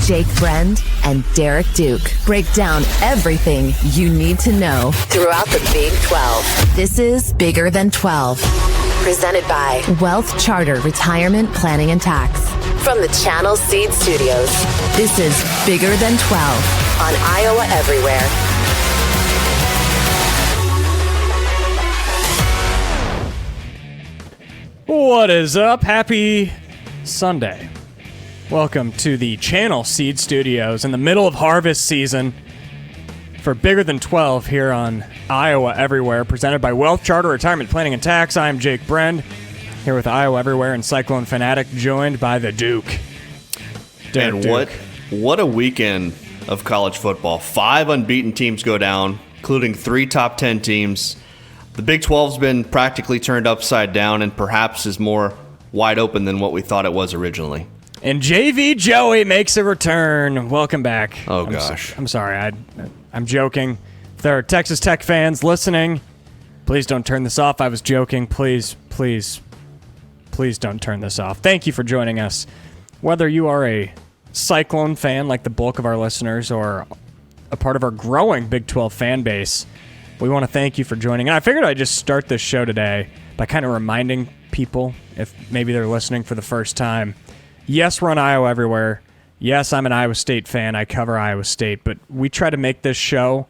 Jake Brend and Derek Duke break down everything you need to know throughout the Big 12. This is Bigger Than 12, presented by WealthCharter Retirement Planning and Tax. From the Channel Seed Studios, this is Bigger Than 12 on Iowa Everywhere. What is up? Happy Sunday. Welcome to the Channel Seed Studios in the middle of harvest season for Bigger Than 12 here on Iowa Everywhere, presented by WealthCharter Retirement Planning and Tax. I'm Jake Brend, here with Iowa Everywhere and Cyclone Fanatic, joined by the Duke. And what a weekend of college football. 5 unbeaten teams go down, including 3 top 10 teams. The Big 12's been practically turned upside down and perhaps is more wide open than what we thought it was originally. And JV Joey makes a return. Welcome back. Oh, gosh. I'm sorry. I'm joking. If there are Texas Tech fans listening, please don't turn this off. I was joking. Please don't turn this off. Thank you for joining us. Whether you are a Cyclone fan like the bulk of our listeners or a part of our growing Big 12 fan base, we want to thank you for joining. And I figured I'd just start this show today by kind of reminding people, if maybe they're listening for the first time, yes, we're on Iowa Everywhere. Yes, I'm an Iowa State fan. I cover Iowa State. But we try to make this show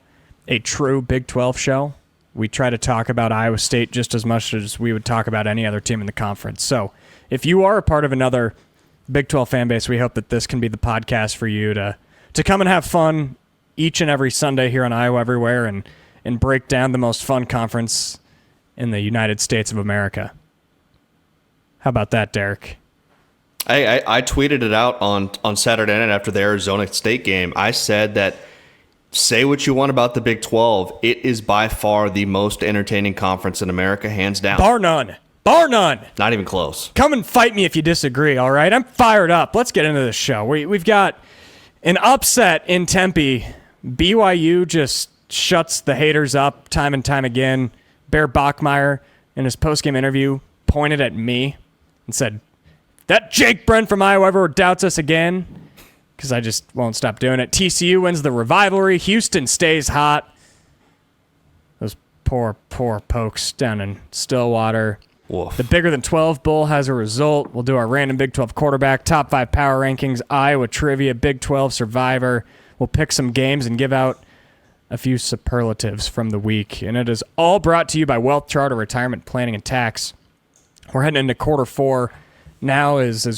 a true Big 12 show. We try to talk about Iowa State just as much as we would talk about any other team in the conference. So if you are a part of another Big 12 fan base, we hope that this can be the podcast for you to come and have fun each and every Sunday here on Iowa Everywhere and break down the most fun conference in the United States of America. How about that, Derek? I tweeted it out on Saturday night after the Arizona State game. I said that say what you want about the Big 12. It is by far the most entertaining conference in America, hands down. Bar none. Bar none. Not even close. Come and fight me if you disagree, all right? I'm fired up. Let's get into this show. We've got an upset in Tempe. BYU just shuts the haters up time and time again. Bear Bachmeier, in his postgame interview, pointed at me and said, "That Jake Brend from Iowa ever doubts us again," because I just won't stop doing it. TCU wins the rivalry. Houston stays hot. Those poor pokes down in Stillwater. Woof. The Bigger Than 12 Bowl has a result. We'll do our random Big 12 quarterback, top 5 power rankings, Iowa trivia, Big 12 survivor. We'll pick some games and give out a few superlatives from the week. And it is all brought to you by WealthCharter Retirement Planning and Tax. We're heading into quarter 4. Now is a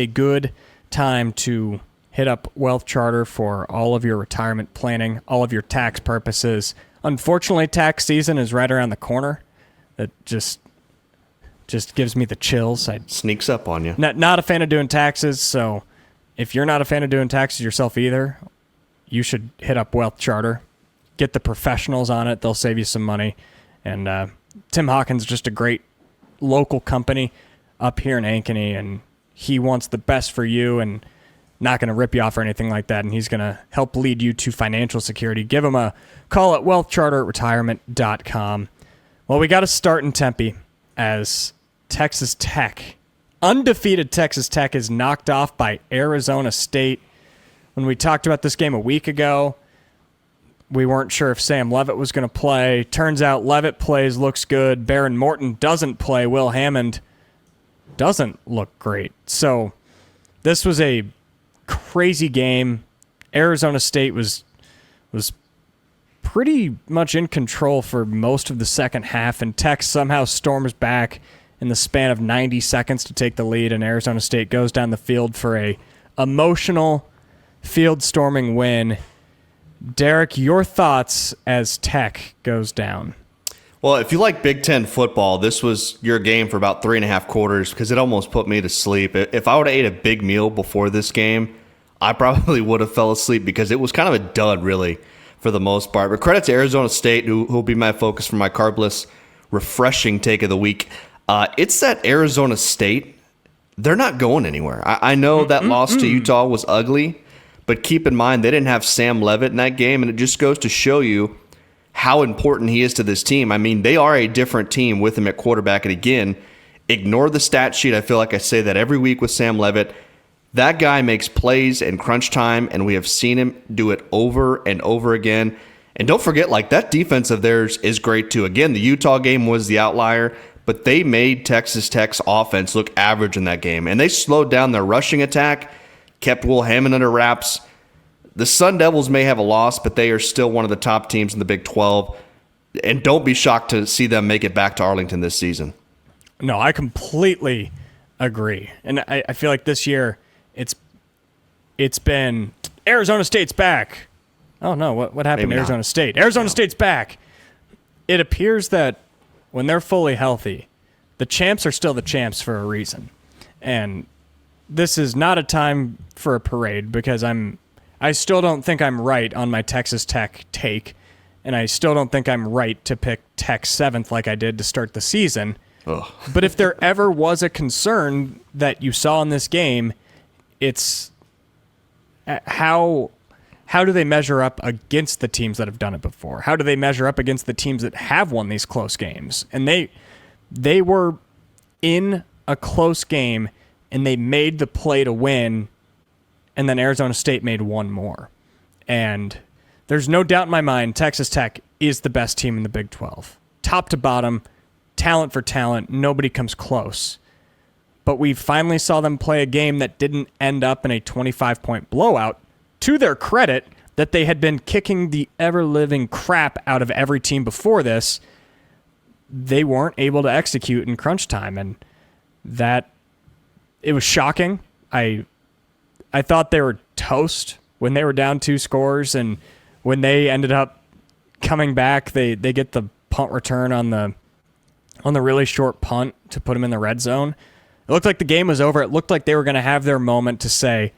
good time to hit up WealthCharter for all of your retirement planning, all of your tax purposes. Unfortunately, tax season is right around the corner. It just gives me the chills. Sneaks up on you. Not a fan of doing taxes, so if you're not a fan of doing taxes yourself either, you should hit up WealthCharter. Get the professionals on it. They'll save you some money. And Tim Hawkins is just a great local company up here in Ankeny, and he wants the best for you and not going to rip you off or anything like that, and he's going to help lead you to financial security. Give him a call at wealthcharterretirement.com. Well, we got to start in Tempe as Texas Tech, undefeated Texas Tech, is knocked off by Arizona State. When we talked about this game a week ago, we weren't sure if Sam Leavitt was going to play. Turns out Leavitt plays, looks good. Baron Morton doesn't play. Will Hammond doesn't look great. So this was a crazy game. Arizona State was pretty much in control for most of the second half, and Tech somehow storms back in the span of 90 seconds to take the lead, and Arizona State goes down the field for a emotional field-storming win. Derek, your thoughts as Tech goes down? Well, if you like Big Ten football, this was your game for about 3.5 quarters because it almost put me to sleep. If I would have ate a big meal before this game, I probably would have fell asleep because it was kind of a dud, really, for the most part. But credit to Arizona State, who will be my focus for my carbless, refreshing take of the week. It's that Arizona State, they're not going anywhere. I know that loss to Utah was ugly, but keep in mind they didn't have Sam Leavitt in that game, and it just goes to show you how important he is to this team. I mean, they are a different team with him at quarterback. And again, ignore the stat sheet. I feel like I say that every week with Sam Leavitt. That guy makes plays in crunch time, and we have seen him do it over and over again. And don't forget, like, that defense of theirs is great too. Again, the Utah game was the outlier, but they made Texas Tech's offense look average in that game. And they slowed down their rushing attack, kept Will Hammond under wraps. The Sun Devils may have a loss, but they are still one of the top teams in the Big 12. And don't be shocked to see them make it back to Arlington this season. No, I completely agree. And I feel like this year it's been Arizona State's back. Oh, no, what happened to Arizona State? Arizona State's back. It appears that when they're fully healthy, the champs are still the champs for a reason. And this is not a time for a parade because I still don't think I'm right on my Texas Tech take, and I still don't think I'm right to pick Tech 7th like I did to start the season. Ugh. But if there ever was a concern that you saw in this game, it's how do they measure up against the teams that have done it before? How do they measure up against the teams that have won these close games? And they were in a close game, and they made the play to win, and then Arizona State made one more. And there's no doubt in my mind Texas Tech is the best team in the Big 12. Top to bottom, talent for talent, nobody comes close. But we finally saw them play a game that didn't end up in a 25-point blowout. To their credit, that they had been kicking the ever-living crap out of every team before this, they weren't able to execute in crunch time, and that it was shocking. I thought they were toast when they were down 2 scores, and when they ended up coming back, they get the punt return on the really short punt to put them in the red zone. It looked like the game was over. It looked like they were going to have their moment to say,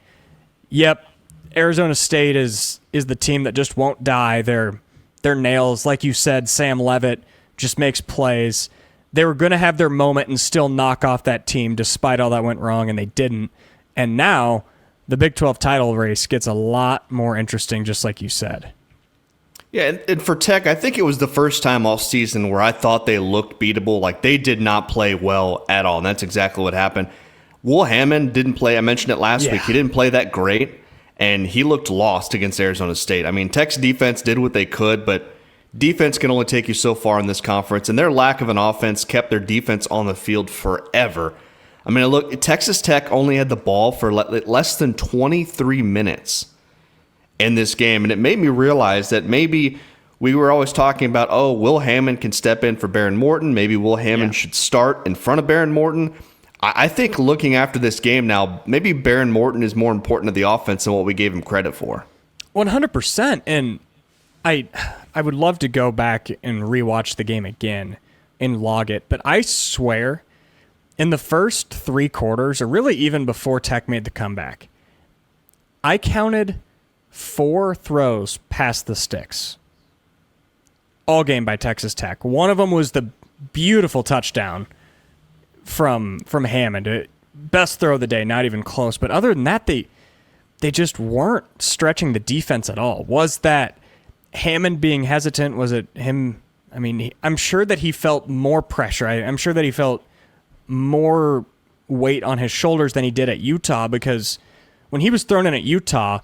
"Yep, Arizona State is the team that just won't die. They're nails." Like you said, Sam Leavitt just makes plays. They were going to have their moment and still knock off that team despite all that went wrong, and they didn't. And now the Big 12 title race gets a lot more interesting, just like you said. Yeah, and for Tech, I think it was the first time all season where I thought they looked beatable. Like, they did not play well at all, and that's exactly what happened. Will Hammond didn't play. I mentioned it last week. He didn't play that great, and he looked lost against Arizona State. I mean, Tech's defense did what they could, but defense can only take you so far in this conference, and their lack of an offense kept their defense on the field forever. I mean, look, Texas Tech only had the ball for less than 23 minutes in this game, and it made me realize that maybe we were always talking about, oh, Will Hammond can step in for Baron Morton. Maybe Will Hammond should start in front of Baron Morton. I think looking after this game now, maybe Baron Morton is more important to the offense than what we gave him credit for. 100%. And I would love to go back and rewatch the game again and log it, but I swear in the first 3 quarters, or really even before Tech made the comeback, I counted 4 throws past the sticks all game by Texas Tech. One of them was the beautiful touchdown from Hammond. Best throw of the day, not even close. But other than that, they just weren't stretching the defense at all. Was that Hammond being hesitant? Was it him? I mean, I'm sure that he felt more pressure. I'm sure that he felt more weight on his shoulders than he did at Utah, because when he was thrown in at Utah,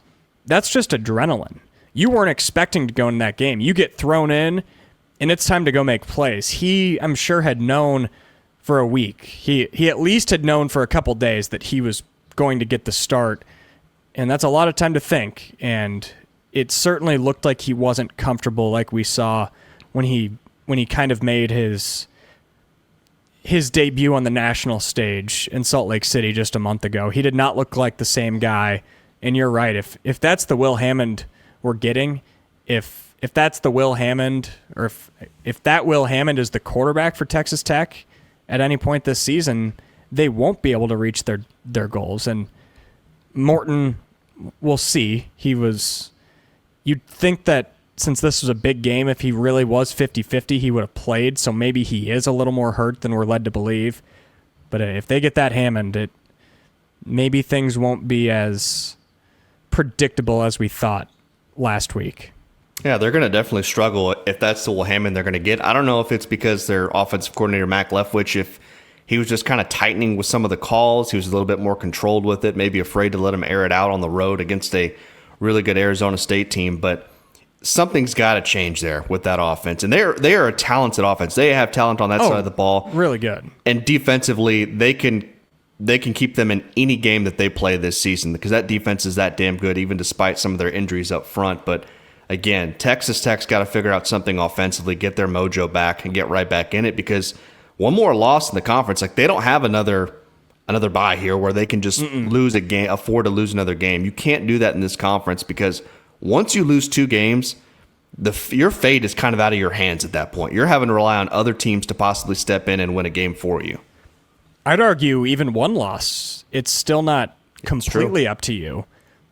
that's just adrenaline. You weren't expecting to go in that game. You get thrown in, and it's time to go make plays. He, I'm sure, had known for a week. He at least had known for a couple days that he was going to get the start, and that's a lot of time to think. And it certainly looked like he wasn't comfortable, like we saw when he kind of made his debut on the national stage in Salt Lake City just a month ago. He did not look like the same guy. And you're right. If that's the Will Hammond we're getting, if that's the Will Hammond, or if that Will Hammond is the quarterback for Texas Tech at any point this season, they won't be able to reach their goals. And Morton, we'll see. You'd think that since this was a big game, if he really was 50-50, he would have played. So maybe he is a little more hurt than we're led to believe. But if they get that Hammond, maybe things won't be as predictable as we thought last week. Yeah, they're going to definitely struggle if that's the Will Hammond they're going to get. I don't know if it's because their offensive coordinator, Mac Leftwich, if he was just kind of tightening with some of the calls. He was a little bit more controlled with it, maybe afraid to let him air it out on the road against a really good Arizona State team. But something's got to change there with that offense. And they are a talented offense. They have talent on that side of the ball. Really good. And defensively, they can keep them in any game that they play this season because that defense is that damn good, even despite some of their injuries up front. But again, Texas Tech's got to figure out something offensively, get their mojo back, and get right back in it because one more loss in the conference, like they don't have another bye here where they can just lose a game, afford to lose another game. You can't do that in this conference because once you lose 2 games, your fate is kind of out of your hands at that point. You're having to rely on other teams to possibly step in and win a game for you. I'd argue even one loss, it's still not completely up to you.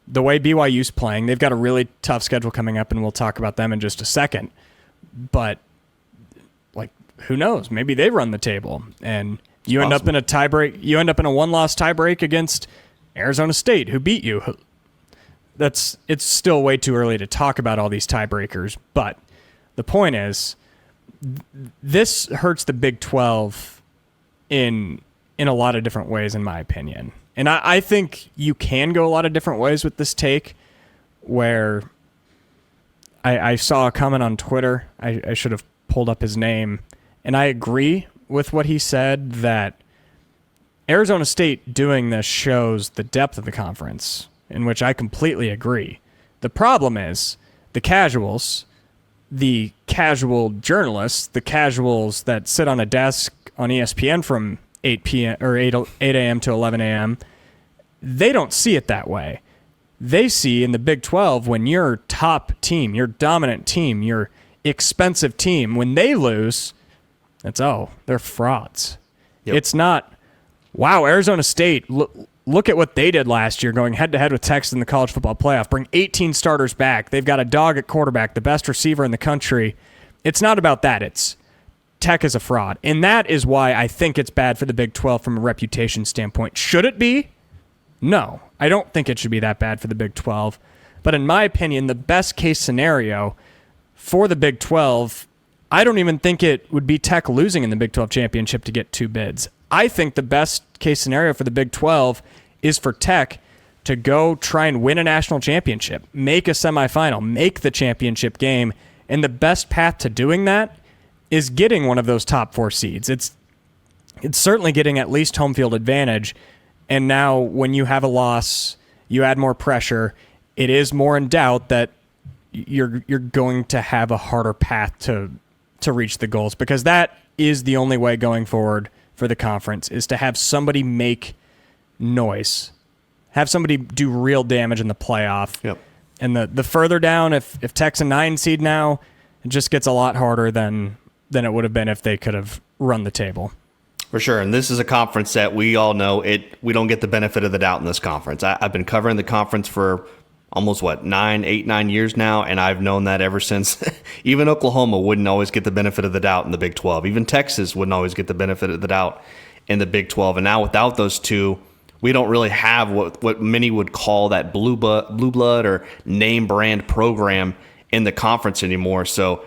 The way BYU's playing, they've got a really tough schedule coming up, and we'll talk about them in just a second. But who knows? Maybe they run the table, and you end up in a tiebreak. You end up in a 1-loss tiebreak against Arizona State, who beat you. It's still way too early to talk about all these tiebreakers, but the point is, this hurts the Big 12 in a lot of different ways, in my opinion. And I think you can go a lot of different ways with this take, where I saw a comment on Twitter. I should have pulled up his name. And I agree with what he said, that Arizona State doing this shows the depth of the conference, in which I completely agree. The problem is the casuals, the casual journalists, the casuals that sit on a desk on ESPN from 8 p.m. or 8 a.m. to 11 a.m., they don't see it that way. They see in the Big 12, when your top team, your dominant team, your expensive team, when they lose, it's, they're frauds. Yep. It's not, wow, Arizona State, look at what they did last year, going head-to-head with Texas in the college football playoff, bring 18 starters back. They've got a dog at quarterback, the best receiver in the country. It's not about that. It's Tech is a fraud. And that is why I think it's bad for the Big 12 from a reputation standpoint. Should it be? No. I don't think it should be that bad for the Big 12. But in my opinion, the best case scenario for the Big 12, I don't even think it would be Tech losing in the Big 12 championship to get 2 bids. I think the best case scenario for the Big 12 is for Tech to go try and win a national championship, make a semifinal, make the championship game. And the best path to doing that is getting one of those top 4 seeds. It's certainly getting at least home field advantage. And now when you have a loss, you add more pressure. It is more in doubt that you're going to have a harder path to reach the goals, because that is the only way going forward for the conference, is to have somebody make noise, have somebody do real damage in the playoff. Yep. And the further down, if Tech's a 9 seed now, it just gets a lot harder than it would have been if they could have run the table. For sure. And this is a conference that we all know we don't get the benefit of the doubt in this conference. I've been covering the conference for almost 9 years now, and I've known that ever since. Even Oklahoma wouldn't always get the benefit of the doubt in the Big 12. Even Texas wouldn't always get the benefit of the doubt in the Big 12. And now without those two, we don't really have what many would call that blue blood or name brand program in the conference anymore. So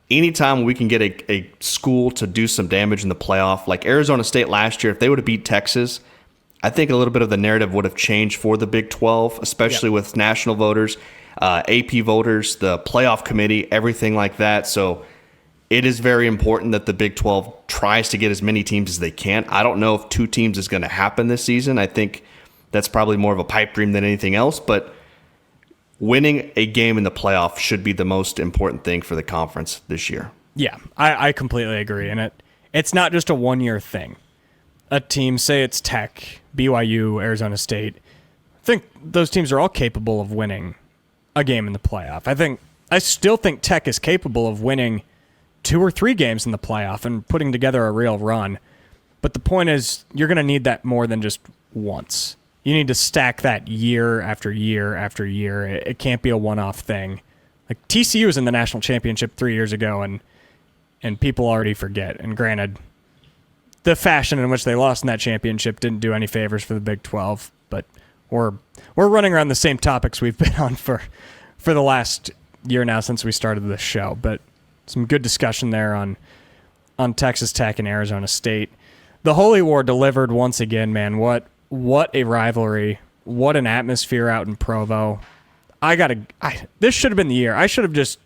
anytime we can get a school to do some damage in the playoff, like Arizona State last year, if they would have beat Texas, I think a little bit of the narrative would have changed for the Big 12, especially with national voters, AP voters, the playoff committee, everything like that. So it is very important that the Big 12 tries to get as many teams as they can. I don't know if 2 teams is going to happen this season. I think that's probably more of a pipe dream than anything else, but winning a game in the playoff should be the most important thing for the conference this year. Yeah, I completely agree. And it's not just a 1-year thing. A team, say it's Tech, BYU, Arizona State, I think those teams are all capable of winning a game in the playoff. I still think Tech is capable of winning 2 or 3 games in the playoff and putting together a real run. But the point is, you're going to need that more than just once. You need to stack that year after year after year. It can't be a one-off thing. Like TCU was in the national championship 3 years ago, and people already forget. And granted, the fashion in which they lost in that championship didn't do any favors for the Big 12. But we're running around the same topics we've been on for the last year now since we started this show. But some good discussion there on Texas Tech and Arizona State. the Holy War delivered once again, man. What a rivalry. What an atmosphere out in Provo. This should have been the year. I should have just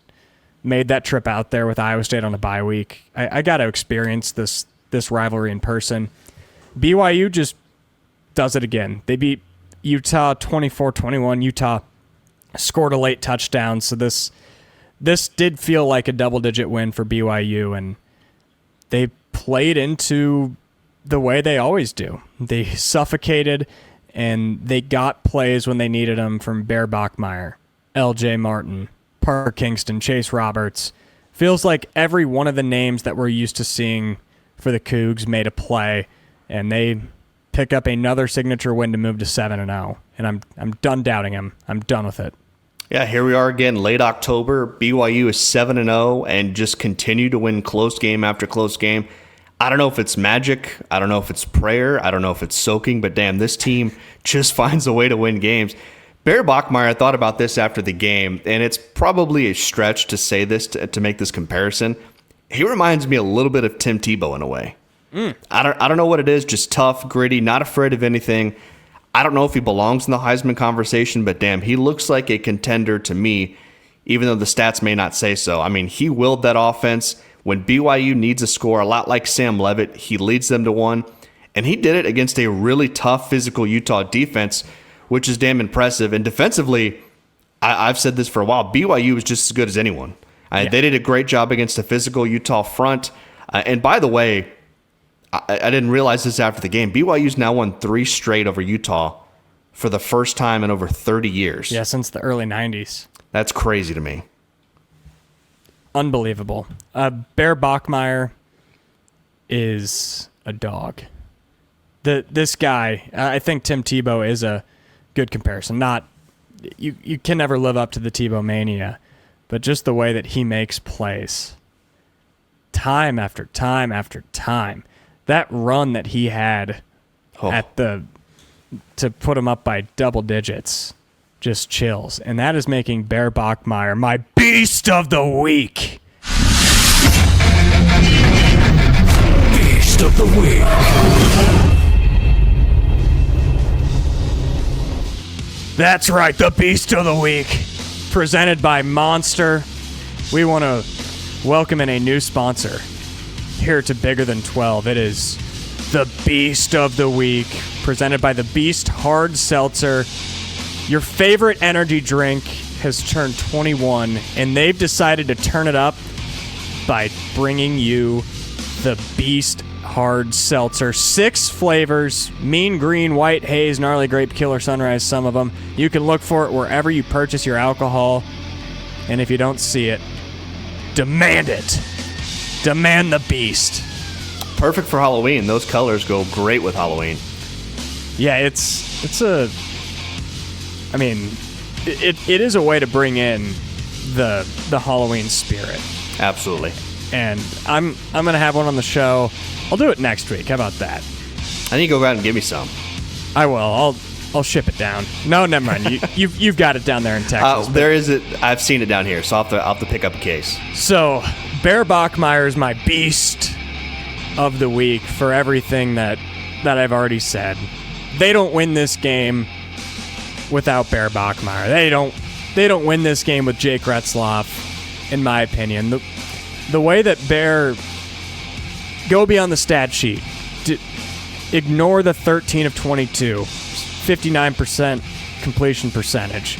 made that trip out there with Iowa State on a bye week. I got to experience this rivalry in person. BYU just does it again. They beat Utah 24-21. Utah scored a late touchdown, so this did feel like a double-digit win for BYU, and they played into the way they always do. They suffocated, and they got plays when they needed them from Bear Bachmeier, L.J. Martin, Parker Kingston, Chase Roberts. Feels like every one of the names that we're used to seeing for the Cougs made a play, and they pick up another signature win to move to 7-0. And I'm done doubting them. I'm done with it. Yeah, here we are again, late October. BYU is 7-0 and just continue to win close game after close game. I don't know if it's magic. I don't know if it's prayer. I don't know if it's soaking, but damn, this team just finds a way to win games. Bear Bachmeier thought about this after the game, and it's probably a stretch to say this to make this comparison. He reminds me a little bit of Tim Tebow in a way. I don't know what it is, just tough, gritty, not afraid of anything. I don't know if he belongs in the Heisman conversation, but damn, he looks like a contender to me, even though the stats may not say so. I mean, he willed that offense. When BYU needs a score, a lot like Sam Leavitt, he leads them to one. And he did it against a really tough physical Utah defense, which is damn impressive. And defensively, I've said this for a while, BYU was just as good as anyone. They did a great job against a physical Utah front. And by the way, I didn't realize this after the game. BYU's now won 3 straight over Utah for the first time in over 30 years. Yeah, since the early 90s. That's crazy to me. Unbelievable. Bear Bachmeier is a dog. This guy, I think Tim Tebow is a good comparison. Not you can never live up to the Tebow mania, but just the way that he makes plays. Time after time after time. That run that he had to put him up by double digits just chills. And that is making Bear Bachmeier my beast of the week. Beast of the week. That's right, the beast of the week. Presented by Monster. We want to welcome in a new sponsor here to Bigger Than 12. It is the Beast of the Week, presented by the Beast Hard Seltzer. Your favorite energy drink has turned 21, and they've decided to turn it up by bringing you the Beast Hard Seltzer. 6 flavors: mean green, white, haze, gnarly grape, killer sunrise, some of them. You can look for it wherever you purchase your alcohol, and if you don't see it, demand it. Demand the Beast. Perfect for Halloween. Those colors go great with Halloween. Yeah, it is a way to bring in the Halloween spirit. Absolutely. And I'm gonna have one on the show. I'll do it next week. How about that? I need to go out and give me some. I will. I'll ship it down. No, never mind. You've got it down there in Texas. There is it. I've seen it down here, so I'll have to pick up a case. So Bear Bachmeier is my beast of the week for everything that I've already said. They don't win this game without Bear Bachmeier. They don't win this game with Jake Retzloff, in my opinion. The way that Bear go beyond the stat sheet, ignore the 13 of 22, 59% completion percentage.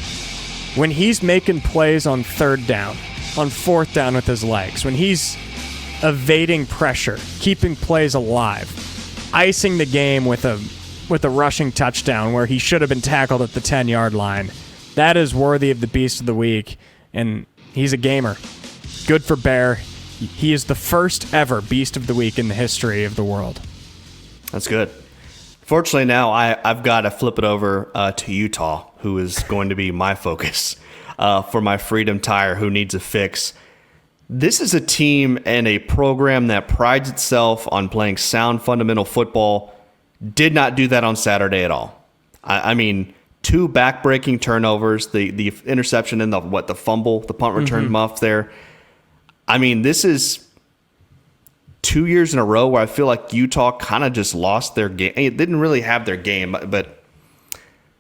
When he's making plays on 3rd down, on 4th down with his legs, when he's evading pressure, keeping plays alive, icing the game with a rushing touchdown where he should have been tackled at the 10-yard line, that is worthy of the Beast of the Week, and he's a gamer. Good for Bear. He is the first ever Beast of the Week in the history of the world. That's good. Fortunately, now I've got to flip it over to Utah, who is going to be my focus for my Freedom Tire, who needs a fix. This is a team and a program that prides itself on playing sound fundamental football. Did not do that on Saturday at all. I mean, 2 back-breaking turnovers, the interception and the fumble, the punt return muff there. I mean, this is 2 years in a row where I feel like Utah kind of just lost their game. It didn't really have their game, but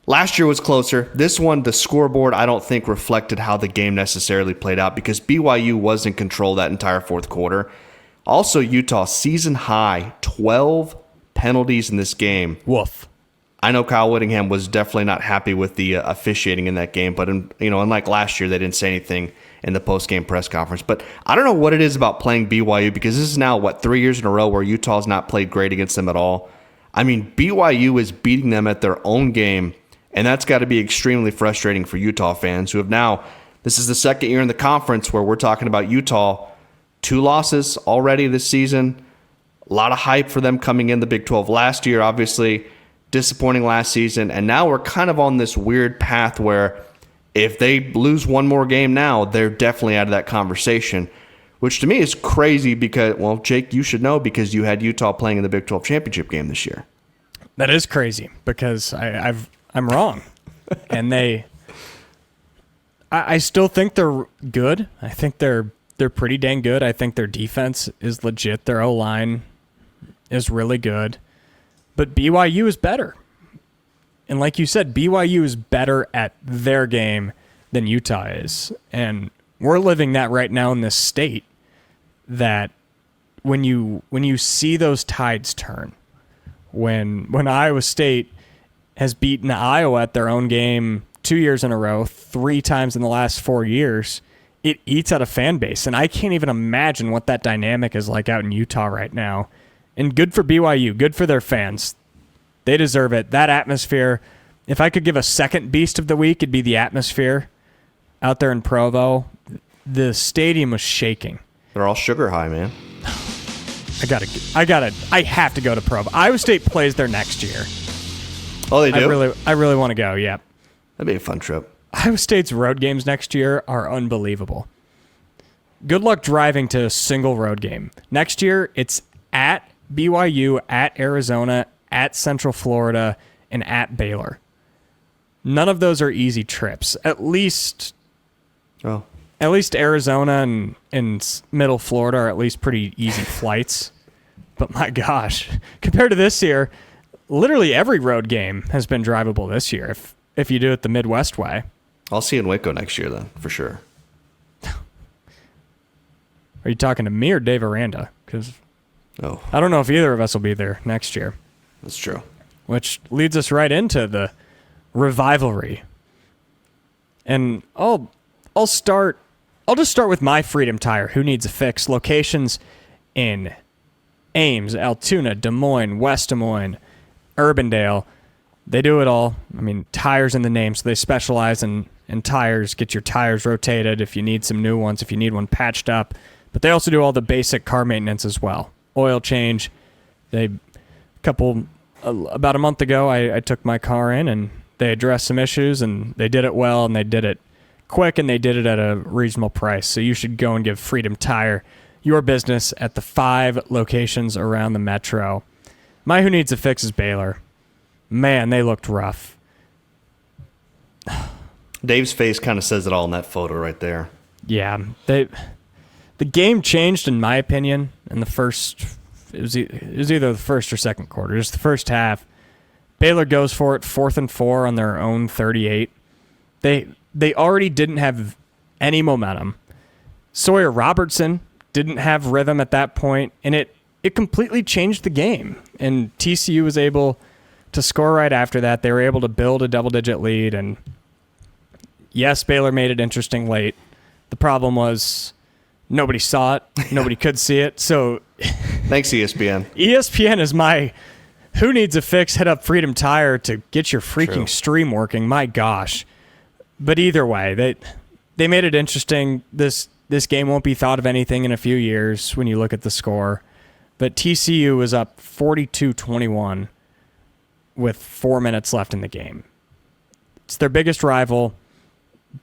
last year was closer. This one, the scoreboard, I don't think reflected how the game necessarily played out because BYU was in control that entire fourth quarter. Also, Utah, season high, 12 penalties in this game. Woof. I know Kyle Whittingham was definitely not happy with the officiating in that game, but unlike last year, they didn't say anything in the post-game press conference. But I don't know what it is about playing BYU because this is now, 3 years in a row where Utah's not played great against them at all. I mean, BYU is beating them at their own game, and that's got to be extremely frustrating for Utah fans who have now, this is the second year in the conference where we're talking about Utah, 2 losses already this season. A lot of hype for them coming in the Big 12 last year, obviously. Disappointing last season, and now we're kind of on this weird path where if they lose one more game now, they're definitely out of that conversation, which to me is crazy because, well, Jake, you should know because you had Utah playing in the Big 12 championship game this year. That is crazy because I'm wrong, and I still think they're good. I think they're pretty dang good. I think their defense is legit. Their O-line is really good. But BYU is better. And like you said, BYU is better at their game than Utah is. And we're living that right now in this state that when you see those tides turn, when Iowa State has beaten Iowa at their own game 2 years in a row, 3 times in the last 4 years, it eats at a fan base. And I can't even imagine what that dynamic is like out in Utah right now. And good for BYU, good for their fans. They deserve it. That atmosphere, if I could give a second beast of the week, it'd be the atmosphere out there in Provo. The stadium was shaking. They're all sugar high, man. I have to go to Provo. Iowa State plays there next year. Oh, they do? I really want to go, yeah. That'd be a fun trip. Iowa State's road games next year are unbelievable. Good luck driving to a single road game. Next year, it's at BYU, at Arizona, at Central Florida, and at Baylor. None of those are easy trips. At least Arizona and Middle Florida are at least pretty easy flights. But my gosh, compared to this year, literally every road game has been drivable this year if you do it the Midwest way. I'll see you in Waco next year then, for sure. Are you talking to me or Dave Aranda? Because Oh, I don't know if either of us will be there next year. that's true. Which leads us right into the revivalry. And I'll just start with my Freedom Tire. Who needs a fix? Locations in Ames, Altoona, Des Moines, West Des Moines, Urbandale. They do it all. I mean, tires in the name, so they specialize in tires. Get your tires rotated if you need some new ones, if you need one patched up. But they also do all the basic car maintenance as well. Oil change. About a month ago, I took my car in and they addressed some issues and they did it well and they did it quick and they did it at a reasonable price. So you should go and give Freedom Tire your business at the 5 locations around the metro. My who needs a fix is Baylor. Man, they looked rough. Dave's face kind of says it all in that photo right there. Yeah, the game changed in my opinion in the first. It was either the first or second quarter. Just the first half. Baylor goes for it, 4th and 4 on their own 38. They already didn't have any momentum. Sawyer Robertson didn't have rhythm at that point, and it completely changed the game. And TCU was able to score right after that. They were able to build a double-digit lead, and yes, Baylor made it interesting late. The problem was nobody saw it. Nobody could see it. So thanks, ESPN. ESPN is my who needs a fix. Hit up Freedom Tire to get your freaking stream working. My gosh. But either way, they made it interesting. This game won't be thought of anything in a few years when you look at the score. But TCU was up 42-21 with 4 minutes left in the game. It's their biggest rival.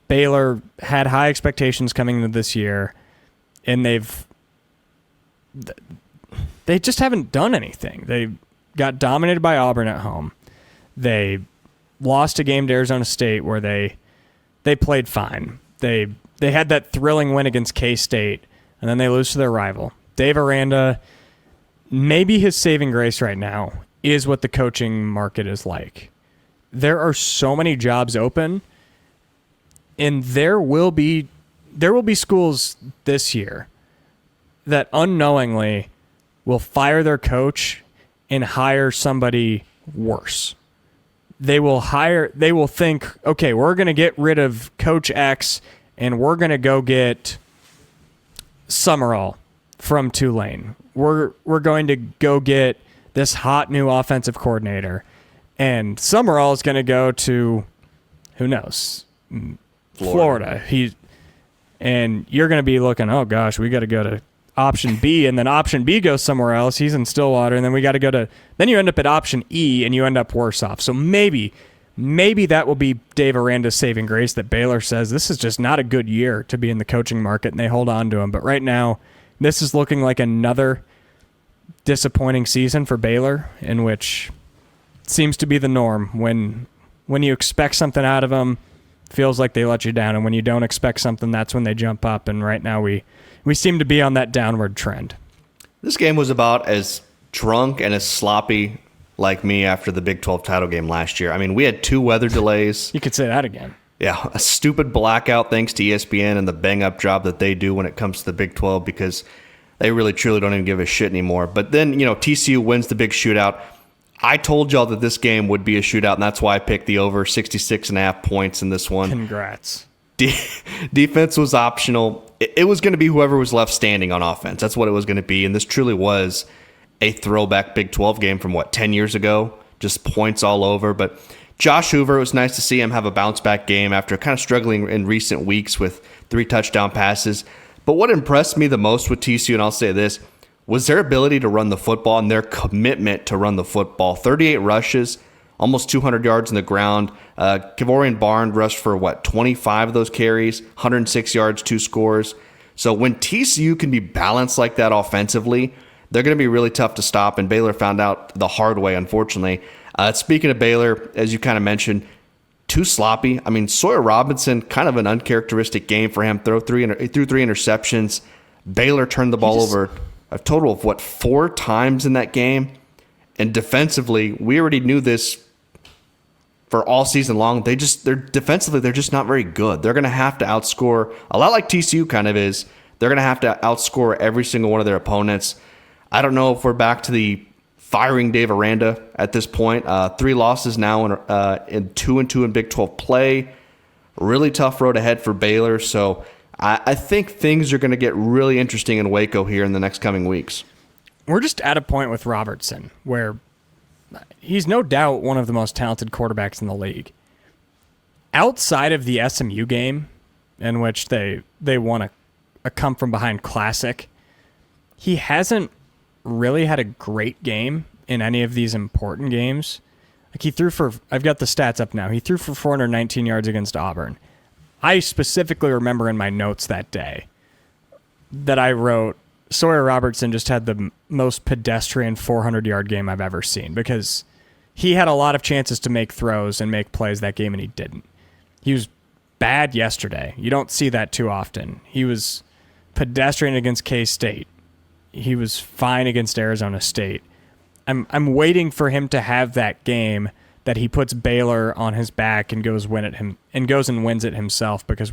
Baylor had high expectations coming into this year, and they just haven't done anything. They got dominated by Auburn at home. They lost a game to Arizona State where they played fine. They had that thrilling win against K-State, and then they lose to their rival. Dave Aranda maybe his saving grace right now is what the coaching market is like. There are so many jobs open, and there will be schools this year that unknowingly will fire their coach and hire somebody worse. They will think, okay, we're going to get rid of Coach X and we're going to go get Summerall from Tulane. We're going to go get this hot new offensive coordinator. And Summerall is going to go to, who knows, Florida. And you're going to be looking, oh gosh, we got to go to option B, and then option B goes somewhere else. He's in Stillwater, and then we got to go to, then you end up at option E, and you end up worse off. So maybe that will be Dave Aranda's saving grace, that Baylor says this is just not a good year to be in the coaching market, and they hold on to him. But right now, this is looking like another disappointing season for Baylor, in which seems to be the norm. When you expect something out of them, feels like they let you down, and when you don't expect something, that's when they jump up. And right now we seem to be on that downward trend. This game was about as drunk and as sloppy like me after the Big 12 title game last year. I mean, we had 2 weather delays. You could say that again. Yeah, a stupid blackout thanks to ESPN and the bang-up job that they do when it comes to the Big 12, because they really, truly don't even give a shit anymore. But then, TCU wins the big shootout. I told y'all that this game would be a shootout, and that's why I picked the over 66.5 points in this one. Congrats. Defense was optional. It was going to be whoever was left standing on offense. That's what it was going to be, and this truly was a throwback Big 12 game from, 10 years ago? Just points all over. But Josh Hoover, it was nice to see him have a bounce-back game after kind of struggling in recent weeks with 3 touchdown passes. But what impressed me the most with TCU, and I'll say this, was their ability to run the football and their commitment to run the football. 38 rushes, almost 200 yards on the ground. Kevorian Barnes rushed for, 25 of those carries, 106 yards, 2 scores. So when TCU can be balanced like that offensively, they're going to be really tough to stop, and Baylor found out the hard way, unfortunately. Speaking of Baylor, as you kind of mentioned, too sloppy. I mean, Sawyer Robinson, kind of an uncharacteristic game for him. Threw 3 interceptions. Baylor turned the ball over a total of 4 times in that game. And defensively, we already knew this for all season long. They're defensively, they're just not very good. They're going to have to outscore, a lot like TCU kind of is. They're going to have to outscore every single one of their opponents. I don't know if we're back to the firing Dave Aranda at this point. 3 losses now in 2-2 in Big 12 play. Really tough road ahead for Baylor. So I think things are going to get really interesting in Waco here in the next coming weeks. We're just at a point with Robertson where he's no doubt one of the most talented quarterbacks in the league. Outside of the SMU game, in which they won a come-from-behind classic, he hasn't really had a great game in any of these important games. Like he threw for, I've got the stats up now, he threw for 419 yards against Auburn. I specifically remember in my notes that day that I wrote, Sawyer Robertson just had the most pedestrian 400-yard game I've ever seen, because he had a lot of chances to make throws and make plays that game, and he didn't. He was bad yesterday. You don't see that too often. He was pedestrian against K-State. He was fine against Arizona State. I'm waiting for him to have that game that he puts Baylor on his back and goes and wins it himself, because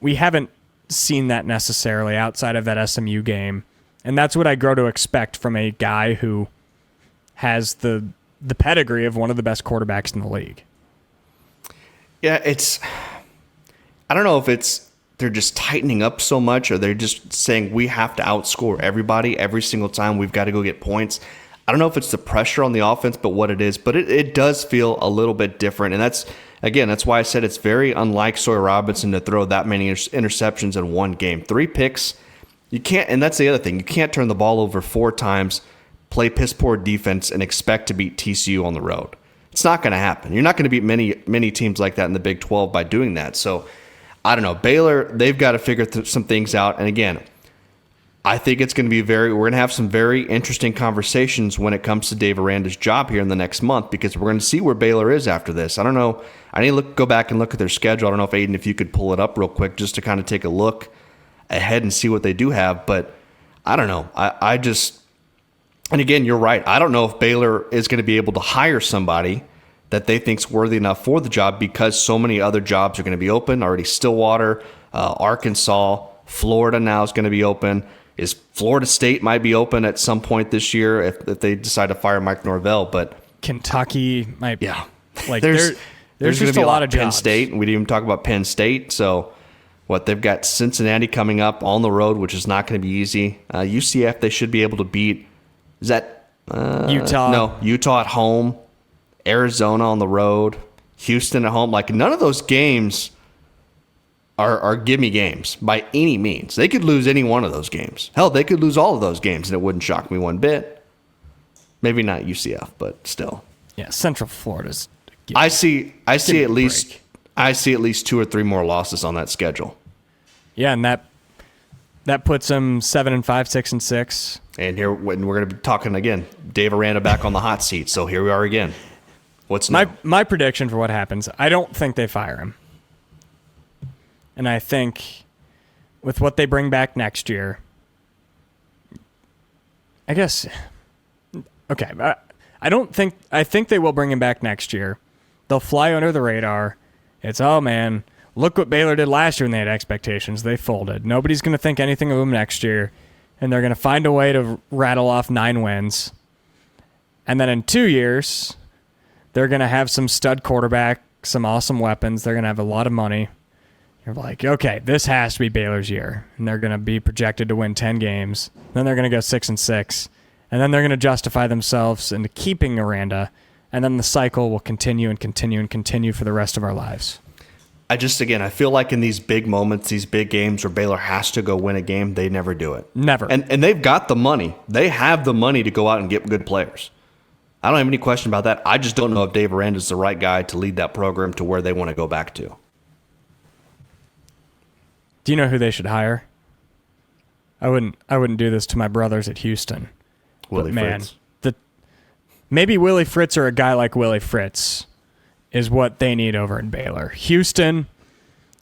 we haven't seen that necessarily outside of that SMU game. And that's what I grow to expect from a guy who has the pedigree of one of the best quarterbacks in the league. Yeah, I don't know if they're just tightening up so much, or they're just saying we have to outscore everybody every single time. We've got to go get points. I don't know if it's the pressure on the offense, but what it is. But it does feel a little bit different. And that's why I said it's very unlike Sawyer Robinson to throw that many interceptions in one game. 3 picks. You can't, and that's the other thing. You can't turn the ball over 4 times, play piss poor defense, and expect to beat TCU on the road. It's not going to happen. You're not going to beat many teams like that in the Big 12 by doing that. So I don't know. Baylor, they've got to figure some things out. And again, I think it's going to be we're going to have some very interesting conversations when it comes to Dave Aranda's job here in the next month, because we're going to see where Baylor is after this. I don't know. I need to go back and look at their schedule. I don't know if Aiden, if you could pull it up real quick just to kind of take a look ahead and see what they do have. But I don't know. And again, you're right. I don't know if Baylor is going to be able to hire somebody that they think's worthy enough for the job because so many other jobs are going to be open. Already Stillwater, Arkansas, Florida now is going to be open. Is Florida State might be open at some point this year if they decide to fire Mike Norvell. But Kentucky might. Yeah. Like there's just a lot of Penn jobs. State, and we didn't even talk about Penn State. So they've got Cincinnati coming up on the road, which is not going to be easy. UCF, they should be able to beat. Is that Utah? No, Utah at home, Arizona on the road, Houston at home. Like, none of those games are gimme games by any means. They could lose any one of those games. Hell, they could lose all of those games, and it wouldn't shock me one bit. Maybe not UCF, but still. Yeah, Central Florida's. I see at least 2 or 3 more losses on that schedule. Yeah, and that puts them 7-5, 6-6. And here we're going to be talking again. Dave Aranda back on the hot seat. So here we are again. What's new? My prediction for what happens? I don't think they fire him, and I think with what they bring back next year, I guess. Okay, I think they will bring him back next year. They'll fly under the radar. It's, oh man, look what Baylor did last year when they had expectations. They folded. Nobody's going to think anything of them next year. And they're going to find a way to rattle off 9 wins. And then in 2 years, they're going to have some stud quarterback, some awesome weapons. They're going to have a lot of money. You're like, okay, this has to be Baylor's year. And they're going to be projected to win 10 games. Then they're going to go 6-6. And then they're going to justify themselves into keeping Aranda. And then the cycle will continue and continue and continue for the rest of our lives. I feel like in these big moments, these big games where Baylor has to go win a game, they never do it. Never. And they've got the money. They have the money to go out and get good players. I don't have any question about that. I just don't know if Dave Aranda is the right guy to lead that program to where they want to go back to. Do you know who they should hire? I wouldn't do this to my brothers at Houston. Willie Fritz. Maybe Willie Fritz or a guy like Willie Fritz is what they need over in Baylor. Houston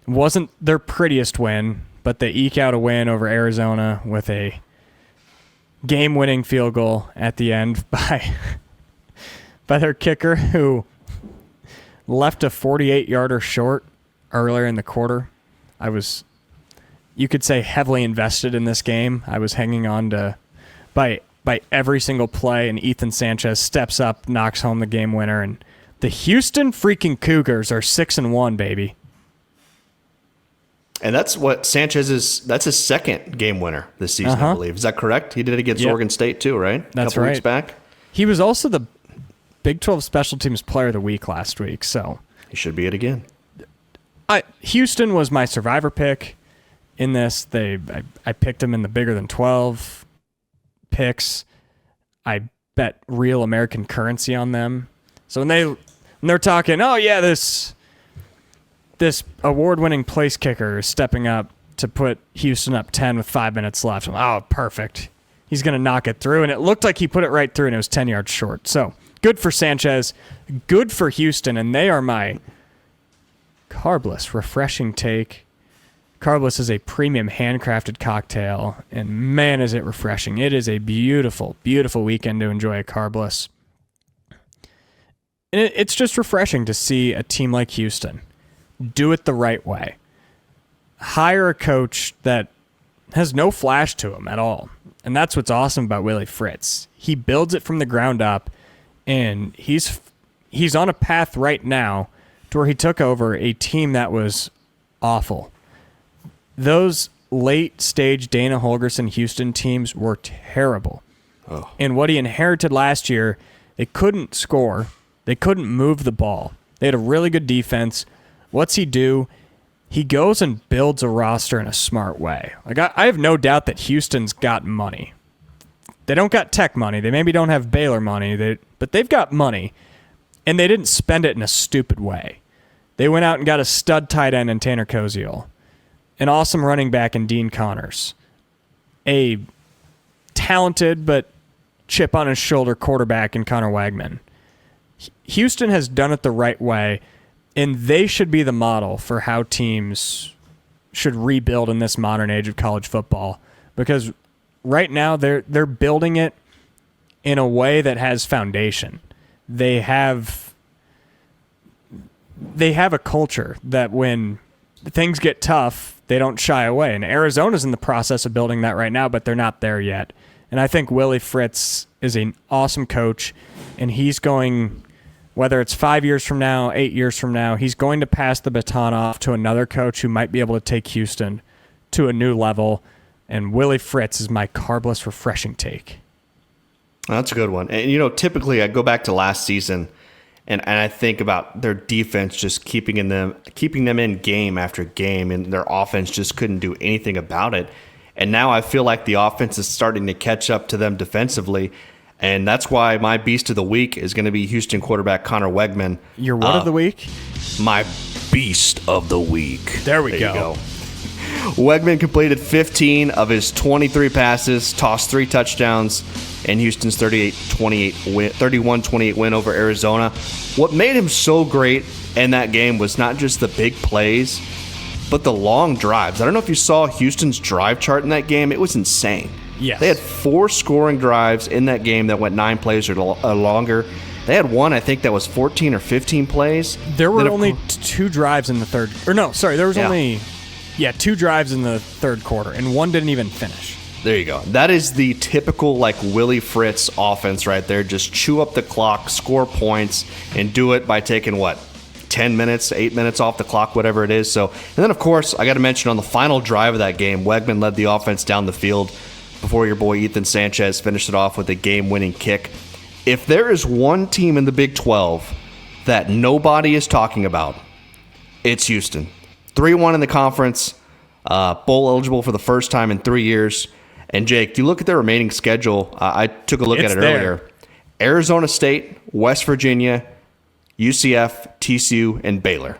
wasn't their prettiest win, but they eke out a win over Arizona with a game-winning field goal at the end by their kicker, who left a 48-yarder short earlier in the quarter. I was, you could say, heavily invested in this game. I was hanging on to by every single play, and Ethan Sanchez steps up, knocks home the game winner, and the Houston freaking Cougars are 6-1, baby. And that's what that's his second game winner this season, I believe. Is that correct? He did it against Oregon State too, right? That's a couple right. weeks back. He was also the Big 12 Special Teams Player of the Week last week, so He should be it again. Houston was my survivor pick in this. I picked him in the bigger than 12 picks. I bet real American currency on them. So when they're talking, oh yeah, this award-winning place kicker is stepping up to put Houston up 10 with 5 minutes left. I'm like, oh, perfect. He's going to knock it through. And it looked like he put it right through, and it was 10 yards short. So good for Sanchez. Good for Houston. And they are my carbless, refreshing take. Carbless is a premium handcrafted cocktail, and man, is it refreshing. It is a beautiful, beautiful weekend to enjoy a carbless. And it's just refreshing to see a team like Houston do it the right way. Hire a coach that has no flash to him at all. And that's what's awesome about Willie Fritz. He builds it from the ground up, and he's on a path right now to where he took over a team that was awful. Those late-stage Dana Holgorsen Houston teams were terrible. Oh. And what he inherited last year, they couldn't score. They couldn't move the ball. They had a really good defense. What's he do? He goes and builds a roster in a smart way. Like I have no doubt that Houston's got money. They don't got Tech money. They maybe don't have Baylor money, but they've got money, and they didn't spend it in a stupid way. They went out and got a stud tight end in Tanner Koziel, an awesome running back in Dean Connors, a talented but chip on his shoulder quarterback in Connor Wagman. Houston has done it the right way, and they should be the model for how teams should rebuild in this modern age of college football, because right now they're building it in a way that has foundation. They have a culture that when things get tough, they don't shy away. And Arizona's in the process of building that right now, but they're not there yet. And I think Willie Fritz is an awesome coach, and he's going, whether it's 5 years from now, 8 years from now, he's going to pass the baton off to another coach who might be able to take Houston to a new level. And Willie Fritz is my carbless, refreshing take. That's a good one. And, typically I go back to last season, and I think about their defense just keeping them in game after game, and their offense just couldn't do anything about it. And now I feel like the offense is starting to catch up to them defensively, and that's why my beast of the week is going to be Houston quarterback Connor Wegman. Your what of the week? My beast of the week. There we go. Wegman completed 15 of his 23 passes, tossed 3 touchdowns, in Houston's 31-28 win over Arizona. What made him so great in that game was not just the big plays, but the long drives. I don't know if you saw Houston's drive chart in that game. It was insane. Yes. They had 4 scoring drives in that game that went 9 plays or longer. They had one, I think, that was 14 or 15 plays. There were only 2 drives in the third. Or no, sorry, there was only 2 drives in the third quarter, and one didn't even finish. There you go. That is the typical Willie Fritz offense right there. Just chew up the clock, score points, and do it by taking 10 minutes, 8 minutes off the clock, whatever it is. So, and then of course, I got to mention on the final drive of that game, Wegman led the offense down the field before your boy Ethan Sanchez finished it off with a game-winning kick. If there is one team in the Big 12 that nobody is talking about, it's Houston. 3-1 in the conference, bowl eligible for the first time in 3 years. And Jake, you look at their remaining schedule. I took a look at it earlier. Arizona State, West Virginia, UCF, TCU, and Baylor.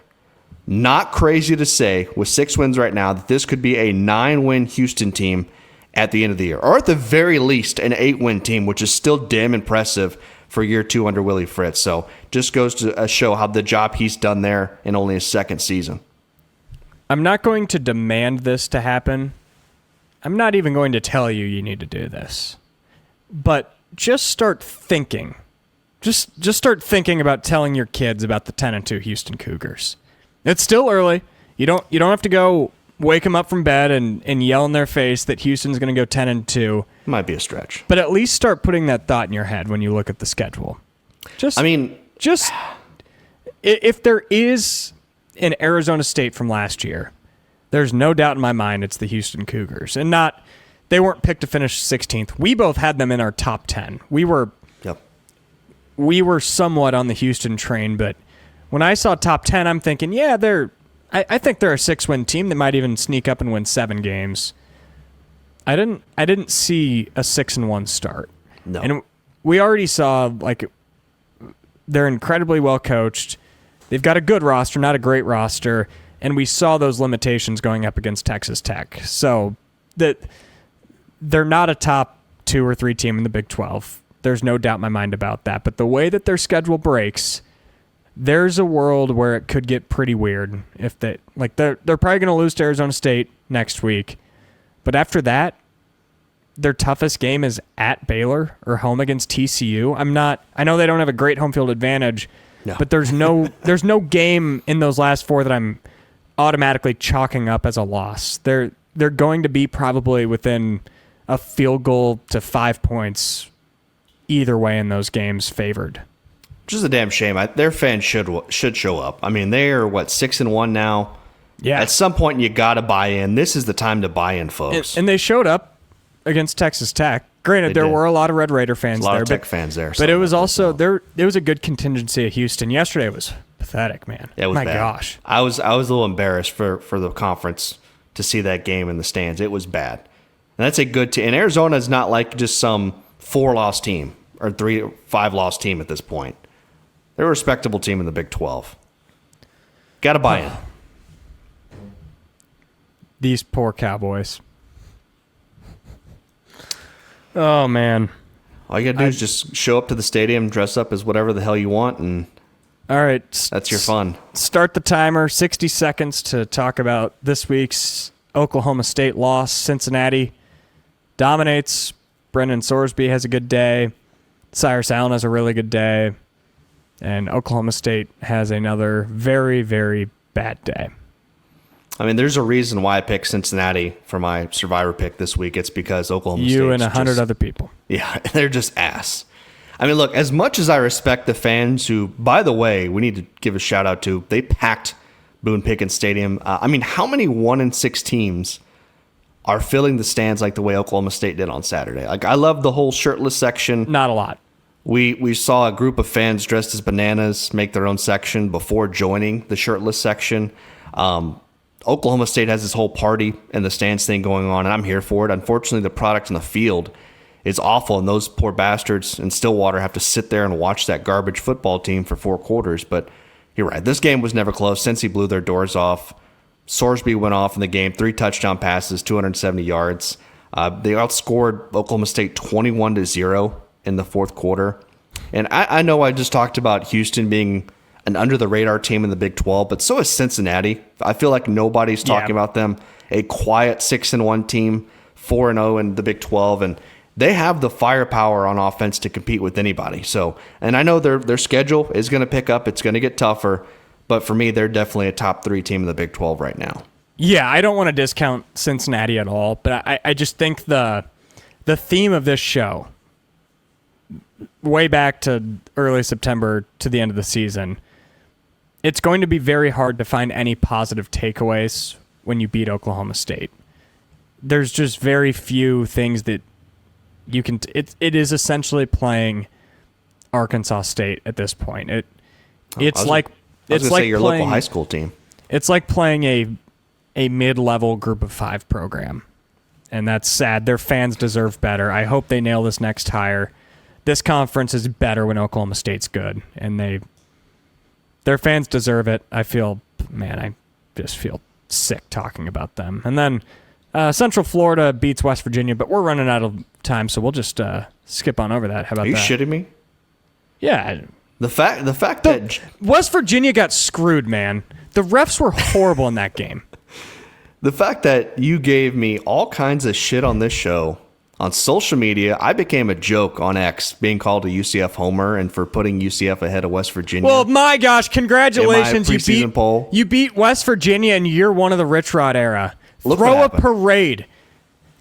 Not crazy to say, with 6 wins right now, that this could be a 9-win Houston team at the end of the year. Or at the very least, an 8-win team, which is still damn impressive for year 2 under Willie Fritz. So just goes to show how the job he's done there in only his second season. I'm not going to demand this to happen. I'm not even going to tell you need to do this. But just start thinking. Just start thinking about telling your kids about the 10-2 Houston Cougars. It's still early. You don't have to go wake them up from bed and yell in their face that Houston's going to go 10-2. Might be a stretch. But at least start putting that thought in your head when you look at the schedule. If there is an Arizona State from last year, there's no doubt in my mind it's the Houston Cougars. And they weren't picked to finish 16th. We both had them in our top 10. We were somewhat on the Houston train, but when I saw top 10, I'm thinking, I think they're a 6-win team that might even sneak up and win 7 games. I didn't see a 6-1 start. No. And we already saw they're incredibly well coached. They've got a good roster, not a great roster. And we saw those limitations going up against Texas Tech. So that they're not a top 2 or 3 team in the Big 12. There's no doubt in my mind about that. But the way that their schedule breaks, there's a world where it could get pretty weird. If they're probably going to lose to Arizona State next week. But after that, their toughest game is at Baylor or home against TCU. I know they don't have a great home field advantage, but there's no game in those last 4 that I'm automatically chalking up as a loss. They're going to be probably within a field goal to 5 points either way in those games favored. Which is a damn shame. Their fans should show up. I mean, they are 6-1 now. Yeah. At some point, you got to buy in. This is the time to buy in, folks. And they showed up against Texas Tech. Granted, there were a lot of Red Raider fans there. A lot of Tech fans there. But it was also there was a good contingency of Houston. Yesterday was pathetic, man. It was My bad. gosh. I was a little embarrassed for the conference to see that game in the stands. It was bad. And that's a good team. And Arizona is not like just some 4-loss team or 3 or 5-loss team at this point. They're a respectable team in the Big 12. Got to buy in. These poor Cowboys. Oh, man. All you got to do is just show up to the stadium, dress up as whatever the hell you want, and all right, that's your fun. Start the timer. 60 seconds to talk about this week's Oklahoma State loss. Cincinnati dominates. Brendan Sorsby has a good day. Cyrus Allen has a really good day. And Oklahoma State has another very, very bad day. I mean, there's a reason why I picked Cincinnati for my survivor pick this week. It's because Oklahoma State. You and 100 other people. Yeah, they're just ass. I mean, look, as much as I respect the fans who, by the way, we need to give a shout out to, they packed Boone Pickens Stadium. I mean, how many 1-6 teams are filling the stands like the way Oklahoma State did on Saturday? Like, I love the whole shirtless section. Not a lot. We saw a group of fans dressed as bananas make their own section before joining the shirtless section. Oklahoma State has this whole party and the stands thing going on, and I'm here for it. Unfortunately, the product on the field is awful, and those poor bastards in Stillwater have to sit there and watch that garbage football team for 4 quarters. But you're right. This game was never close. Cincy blew their doors off. Sorsby went off in the game, 3 touchdown passes, 270 yards. They outscored Oklahoma State 21-0 in the 4th quarter. And I know I just talked about Houston being an under-the-radar team in the Big 12, but so is Cincinnati. I feel like nobody's talking about them. A quiet 6-1 team, 4-0 in the Big 12, and they have the firepower on offense to compete with anybody. So, and I know their schedule is going to pick up. It's going to get tougher, but for me, they're definitely a top 3 team in the Big 12 right now. Yeah, I don't want to discount Cincinnati at all, but I just think the theme of this show, way back to early September to the end of the season, it's going to be very hard to find any positive takeaways when you beat Oklahoma State. There's just very few things that you can. It is essentially playing Arkansas State at this point. It's like your local high school team. It's like playing a mid-level Group of 5 program, and that's sad. Their fans deserve better. I hope they nail this next hire. This conference is better when Oklahoma State's good, and their fans deserve it. I just feel sick talking about them. And then Central Florida beats West Virginia, but we're running out of time, so we'll just skip on over that. How about that? Are you shitting me? Yeah. The fact that West Virginia got screwed, man. The refs were horrible in that game. The fact that you gave me all kinds of shit on this show. On social media, I became a joke on X, being called a UCF homer and for putting UCF ahead of West Virginia. Well, my gosh, congratulations. You beat West Virginia in year 1 of the Rich Rod era. Look throw a parade.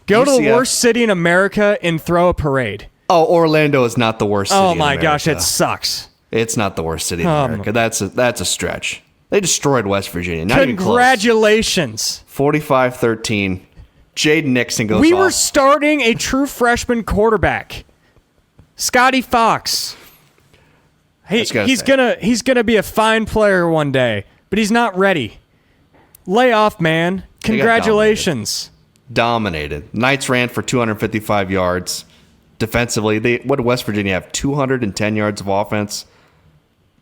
Go to the worst city in America and throw a parade. Oh, Orlando is not the worst city in America. Oh, my gosh, it sucks. It's not the worst city in America. That's a stretch. They destroyed West Virginia. Not even close. Congratulations. 45-13. Jaden Nixon goes off. We were starting a true freshman quarterback, Scotty Fox. He's gonna be a fine player one day, but he's not ready. Lay off, man. Congratulations. Dominated. Knights ran for 255 yards. Defensively, what did West Virginia have? 210 yards of offense,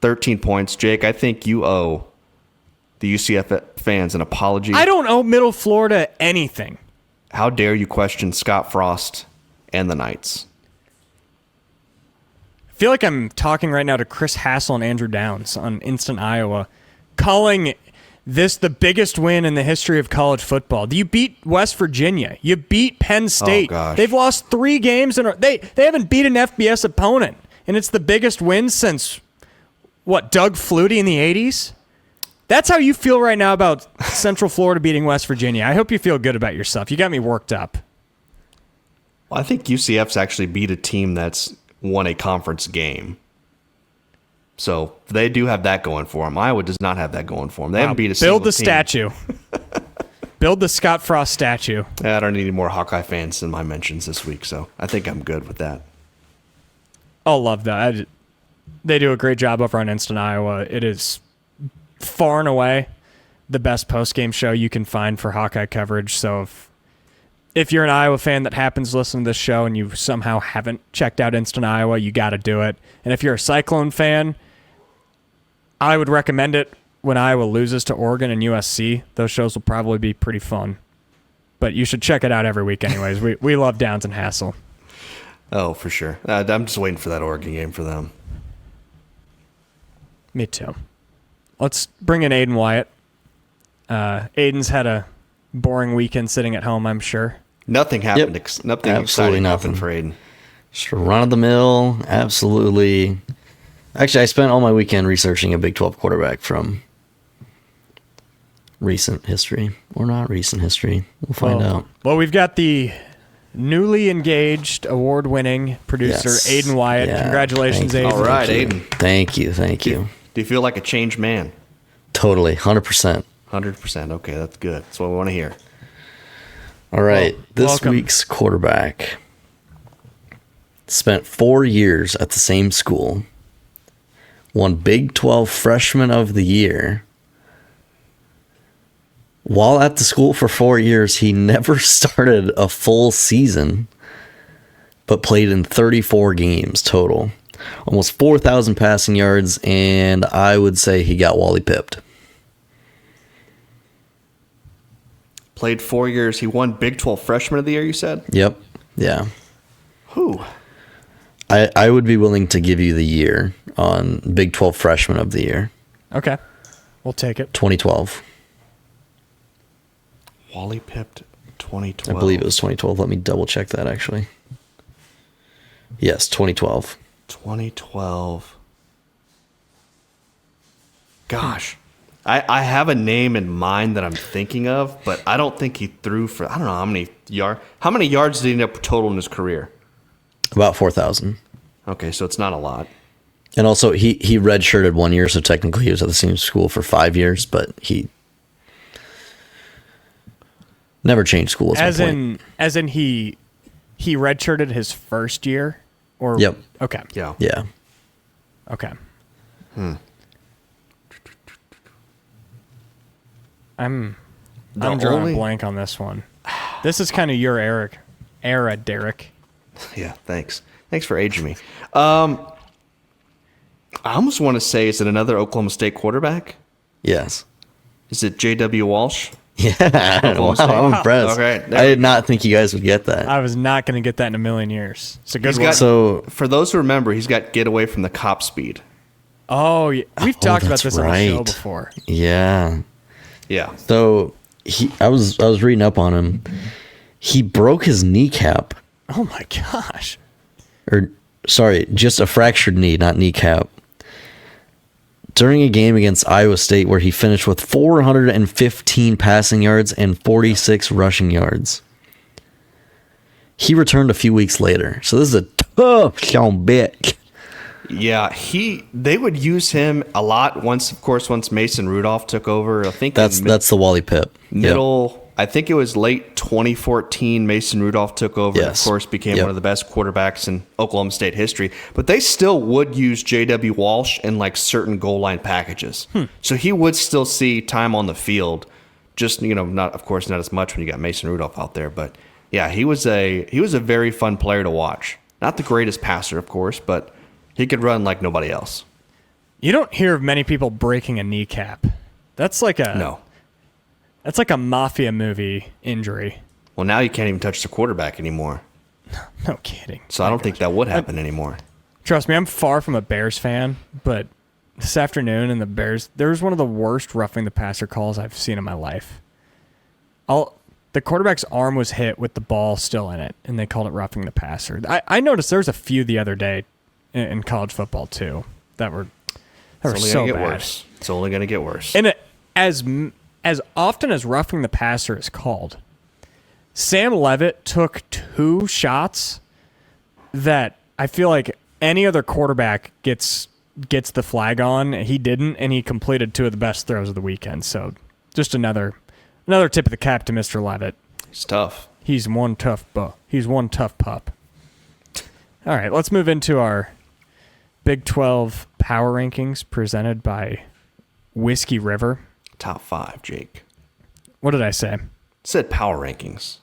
13 points. Jake, I think you owe the UCF fans an apology. I don't owe Middle Florida anything. How dare you question Scott Frost and the Knights? I feel like I'm talking right now to Chris Hassel and Andrew Downs on Instant Iowa, calling this the biggest win in the history of college football. You beat West Virginia. You beat Penn State. Oh, gosh. They've lost 3 games. They haven't beat an FBS opponent, and it's the biggest win since, Doug Flutie in the 80s? That's how you feel right now about Central Florida beating West Virginia. I hope you feel good about yourself. You got me worked up. Well, I think UCF's actually beat a team that's won a conference game. So they do have that going for them. Iowa does not have that going for them. They haven't beat a single team. Build the statue. Build the Scott Frost statue. I don't need any more Hawkeye fans in my mentions this week, so I think I'm good with that. I'll love that. They do a great job over on Instant Iowa. It is far and away the best post-game show you can find for Hawkeye coverage. So if you're an Iowa fan that happens to listen to this show and you somehow haven't checked out Instant Iowa, you got to do it. And if you're a Cyclone fan, I would recommend it when Iowa loses to Oregon and USC. Those shows will probably be pretty fun. But you should check it out every week anyways. We love Downs and Hassel. Oh, for sure. I'm just waiting for that Oregon game for them. Me too. Let's bring in Aiden Wyatt. Aiden's had a boring weekend sitting at home, I'm sure. Nothing happened. Nothing exciting happened for Aiden. Just run of the mill, absolutely. Actually, I spent all my weekend researching a Big 12 quarterback from recent history or not recent history. We'll find out. Well, we've got the newly engaged, award-winning producer, Aiden Wyatt. Yeah. Congratulations, Aiden. All right, Aiden. Thank you. Do you feel like a changed man? Totally, 100%. 100%. Okay, that's good. That's what we want to hear. All right, this welcome. week's quarterback spent 4 years at the same school, won Big 12 Freshman of the Year. While at the school for 4 years, he never started a full season, but played in 34 games total. Almost 4,000 passing yards, and I would say he got Wally pipped. Played 4 years. He won Big 12 Freshman of the Year, you said? Yep. Yeah. Who? I would be willing to give you the year on Big 12 Freshman of the Year. Okay. We'll take it. 2012. Wally pipped 2012. I believe it was 2012. Let me double check that, actually. Yes, 2012. 2012. Gosh. I have a name in mind that I'm thinking of, but I don't think he threw for, I don't know how many yards. How many yards did he end up total in his career? About 4,000. Okay, so it's not a lot. And also, he redshirted 1 year, so technically he was at the same school for 5 years, but he never changed schools. As in he redshirted his first year? Or Yep. Okay. Yeah. Yeah. Okay. I'm drawing a blank on this one. This is kind of your era, Derek. Yeah, thanks. Thanks for aging me. I almost want to say, is it another Oklahoma State quarterback? Yes. Is it J.W. Walsh? Yeah. Wow, I'm impressed. Okay, I did not think you guys would get that. I was not going to get that in a million years. It's a good He's one. got, So- for those who remember, he's got get away from the cop speed. Oh, yeah. We've talked about that's this on the show right. before. Yeah. Yeah. So I was reading up on him. He broke his kneecap. Oh my gosh. Or sorry, just a fractured knee, not kneecap. During a game against Iowa State where he finished with 415 passing yards and 46 rushing yards. He returned a few weeks later. So this is a tough young bitch. Yeah, they would use him a lot once Mason Rudolph took over. I think That's the Wally Pip. middle. I think it was late 2014. Mason Rudolph took over. Yes. And of course, became Yep. one of the best quarterbacks in Oklahoma State history. But they still would use J.W. Walsh in like certain goal line packages. So he would still see time on the field. Just not as much when you got Mason Rudolph out there. But yeah, he was a very fun player to watch. Not the greatest passer, of course, but he could run like nobody else. You don't hear of many people breaking a kneecap. That's like No. That's like a mafia movie injury. Well, now you can't even touch the quarterback anymore. No kidding. So I don't think that would happen anymore. Trust me, I'm far from a Bears fan, but this afternoon in the Bears, there was one of the worst roughing the passer calls I've seen in my life. The quarterback's arm was hit with the ball still in it, and they called it roughing the passer. I noticed there was a few the other day in college football too that were so bad. Worse. It's only going to get worse. And as often as roughing the passer is called, Sam Leavitt took 2 shots that I feel like any other quarterback gets the flag on. He didn't, and he completed 2 of the best throws of the weekend. So just another tip of the cap to Mr. Leavitt. It's tough. He's one tough pup. All right, let's move into our Big 12 power rankings presented by Whiskey River. Top 5, Jake. What did I say? It said power rankings.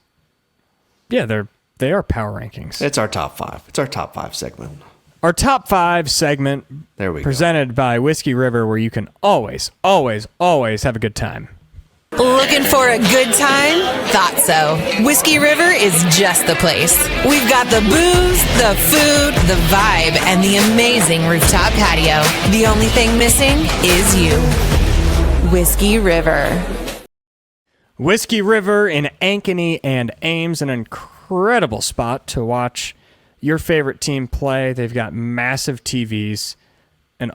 Yeah, they are power rankings. It's our top 5. It's our top 5 segment. Our top 5 segment There we presented by Whiskey River, where you can always, always, always have a good time. Looking for a good time? Thought so. Whiskey River is just the place. We've got the booze, the food, the vibe, and the amazing rooftop patio. The only thing missing is you. Whiskey River. Whiskey River in Ankeny and Ames, an incredible spot to watch your favorite team play. They've got massive TVs, and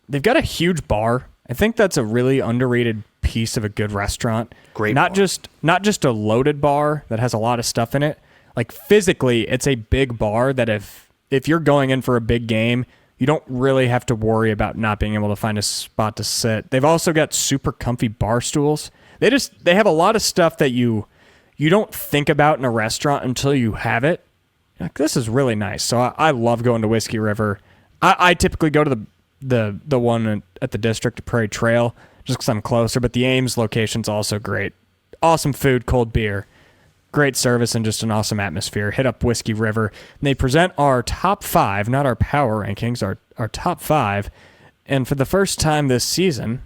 they've got a huge bar. I think that's a really underrated piece of a good restaurant. Great not bar. not just a loaded bar that has a lot of stuff in it. Like physically, it's a big bar that if you're going in for a big game, you don't really have to worry about not being able to find a spot to sit. They've also got super comfy bar stools. They have a lot of stuff that you don't think about in a restaurant until you have it. Like, this is really nice. So I love going to Whiskey River. I typically go to the one at the District of Prairie Trail just because I'm closer, but the Ames location's also great. Awesome food, cold beer, great service, and just an awesome atmosphere. Hit up Whiskey River. And they present our top 5, not our power rankings, our top 5. And for the first time this season,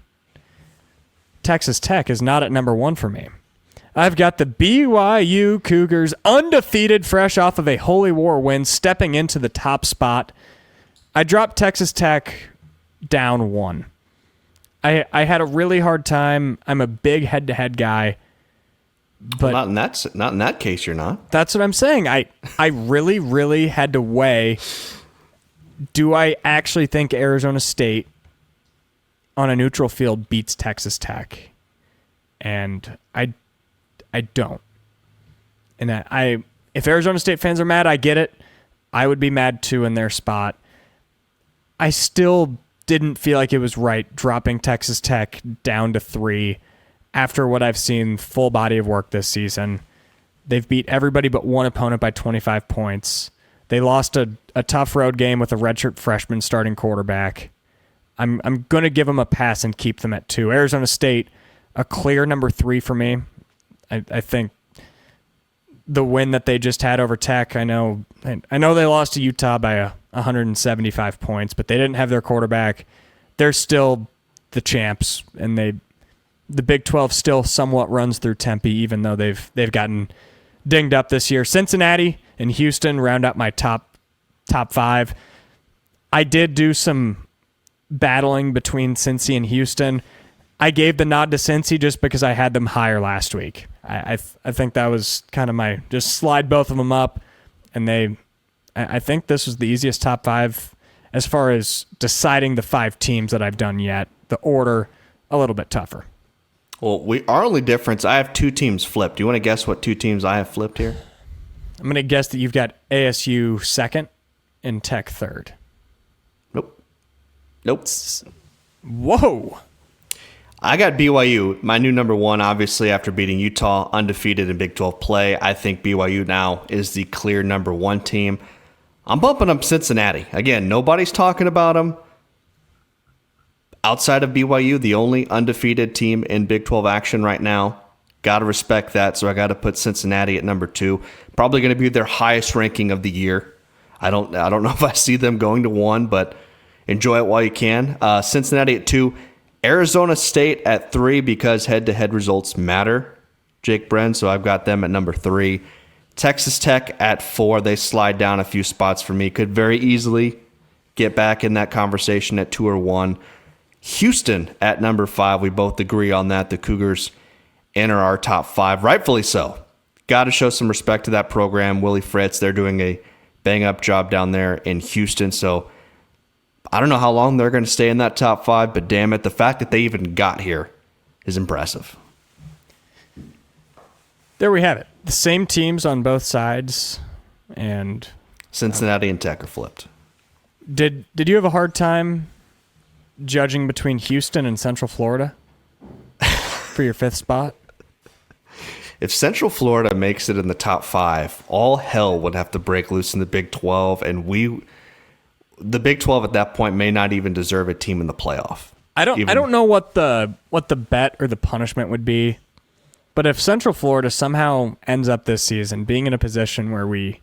Texas Tech is not at number 1 for me. I've got the BYU Cougars undefeated, fresh off of a Holy War win, stepping into the top spot. I dropped Texas Tech down 1. I had a really hard time. I'm a big head-to-head guy. But not in that case, you're not. That's what I'm saying. I really, really had to weigh, do I actually think Arizona State on a neutral field beats Texas Tech? And I don't. And if Arizona State fans are mad, I get it. I would be mad too in their spot. I still didn't feel like it was right dropping Texas Tech down to 3 after what I've seen full body of work this season. They've beat everybody but one opponent by 25 points. They lost a tough road game with a redshirt freshman starting quarterback. I'm going to give them a pass and keep them at 2. Arizona State, a clear number 3 for me. I think the win that they just had over Tech, I know they lost to Utah by 175 points, but they didn't have their quarterback. They're still the champs, and the Big 12 still somewhat runs through Tempe, even though they've gotten dinged up this year. Cincinnati and Houston round out my top 5. I did do some battling between Cincy and Houston. I gave the nod to Cincy just because I had them higher last week. I think that was kind of my just slide both of them up, and I think this was the easiest top 5 as far as deciding the 5 teams that I've done yet. The order a little bit tougher. Well, our only difference, I have 2 teams flipped. Do you want to guess what 2 teams I have flipped here? I'm going to guess that you've got ASU 2nd and Tech 3rd. Nope. Whoa. I got BYU, my new number 1, obviously, after beating Utah, undefeated in Big 12 play. I think BYU now is the clear number 1 team. I'm bumping up Cincinnati. Again, nobody's talking about them. Outside of BYU, the only undefeated team in Big 12 action right now. Got to respect that, so I got to put Cincinnati at number 2. Probably going to be their highest ranking of the year. I don't know if I see them going to 1, but enjoy it while you can. Cincinnati at 2. Arizona State at 3 because head-to-head results matter, Jake Brend, so I've got them at number 3. Texas Tech at 4. They slide down a few spots for me. Could very easily get back in that conversation at 2 or 1. Houston at number 5. We both agree on that. The Cougars enter our top 5, rightfully so. Got to show some respect to that program. Willie Fritz, they're doing a bang-up job down there in Houston, so I don't know how long they're going to stay in that top 5, but damn it, the fact that they even got here is impressive. There we have it. The same teams on both sides, and Cincinnati and Tech are flipped. Did you have a hard time judging between Houston and Central Florida for your 5th spot? If Central Florida makes it in the top 5, all hell would have to break loose in the Big 12, and the Big 12 at that point may not even deserve a team in the playoff. I don't know what the bet or the punishment would be, but if Central Florida somehow ends up this season being in a position where we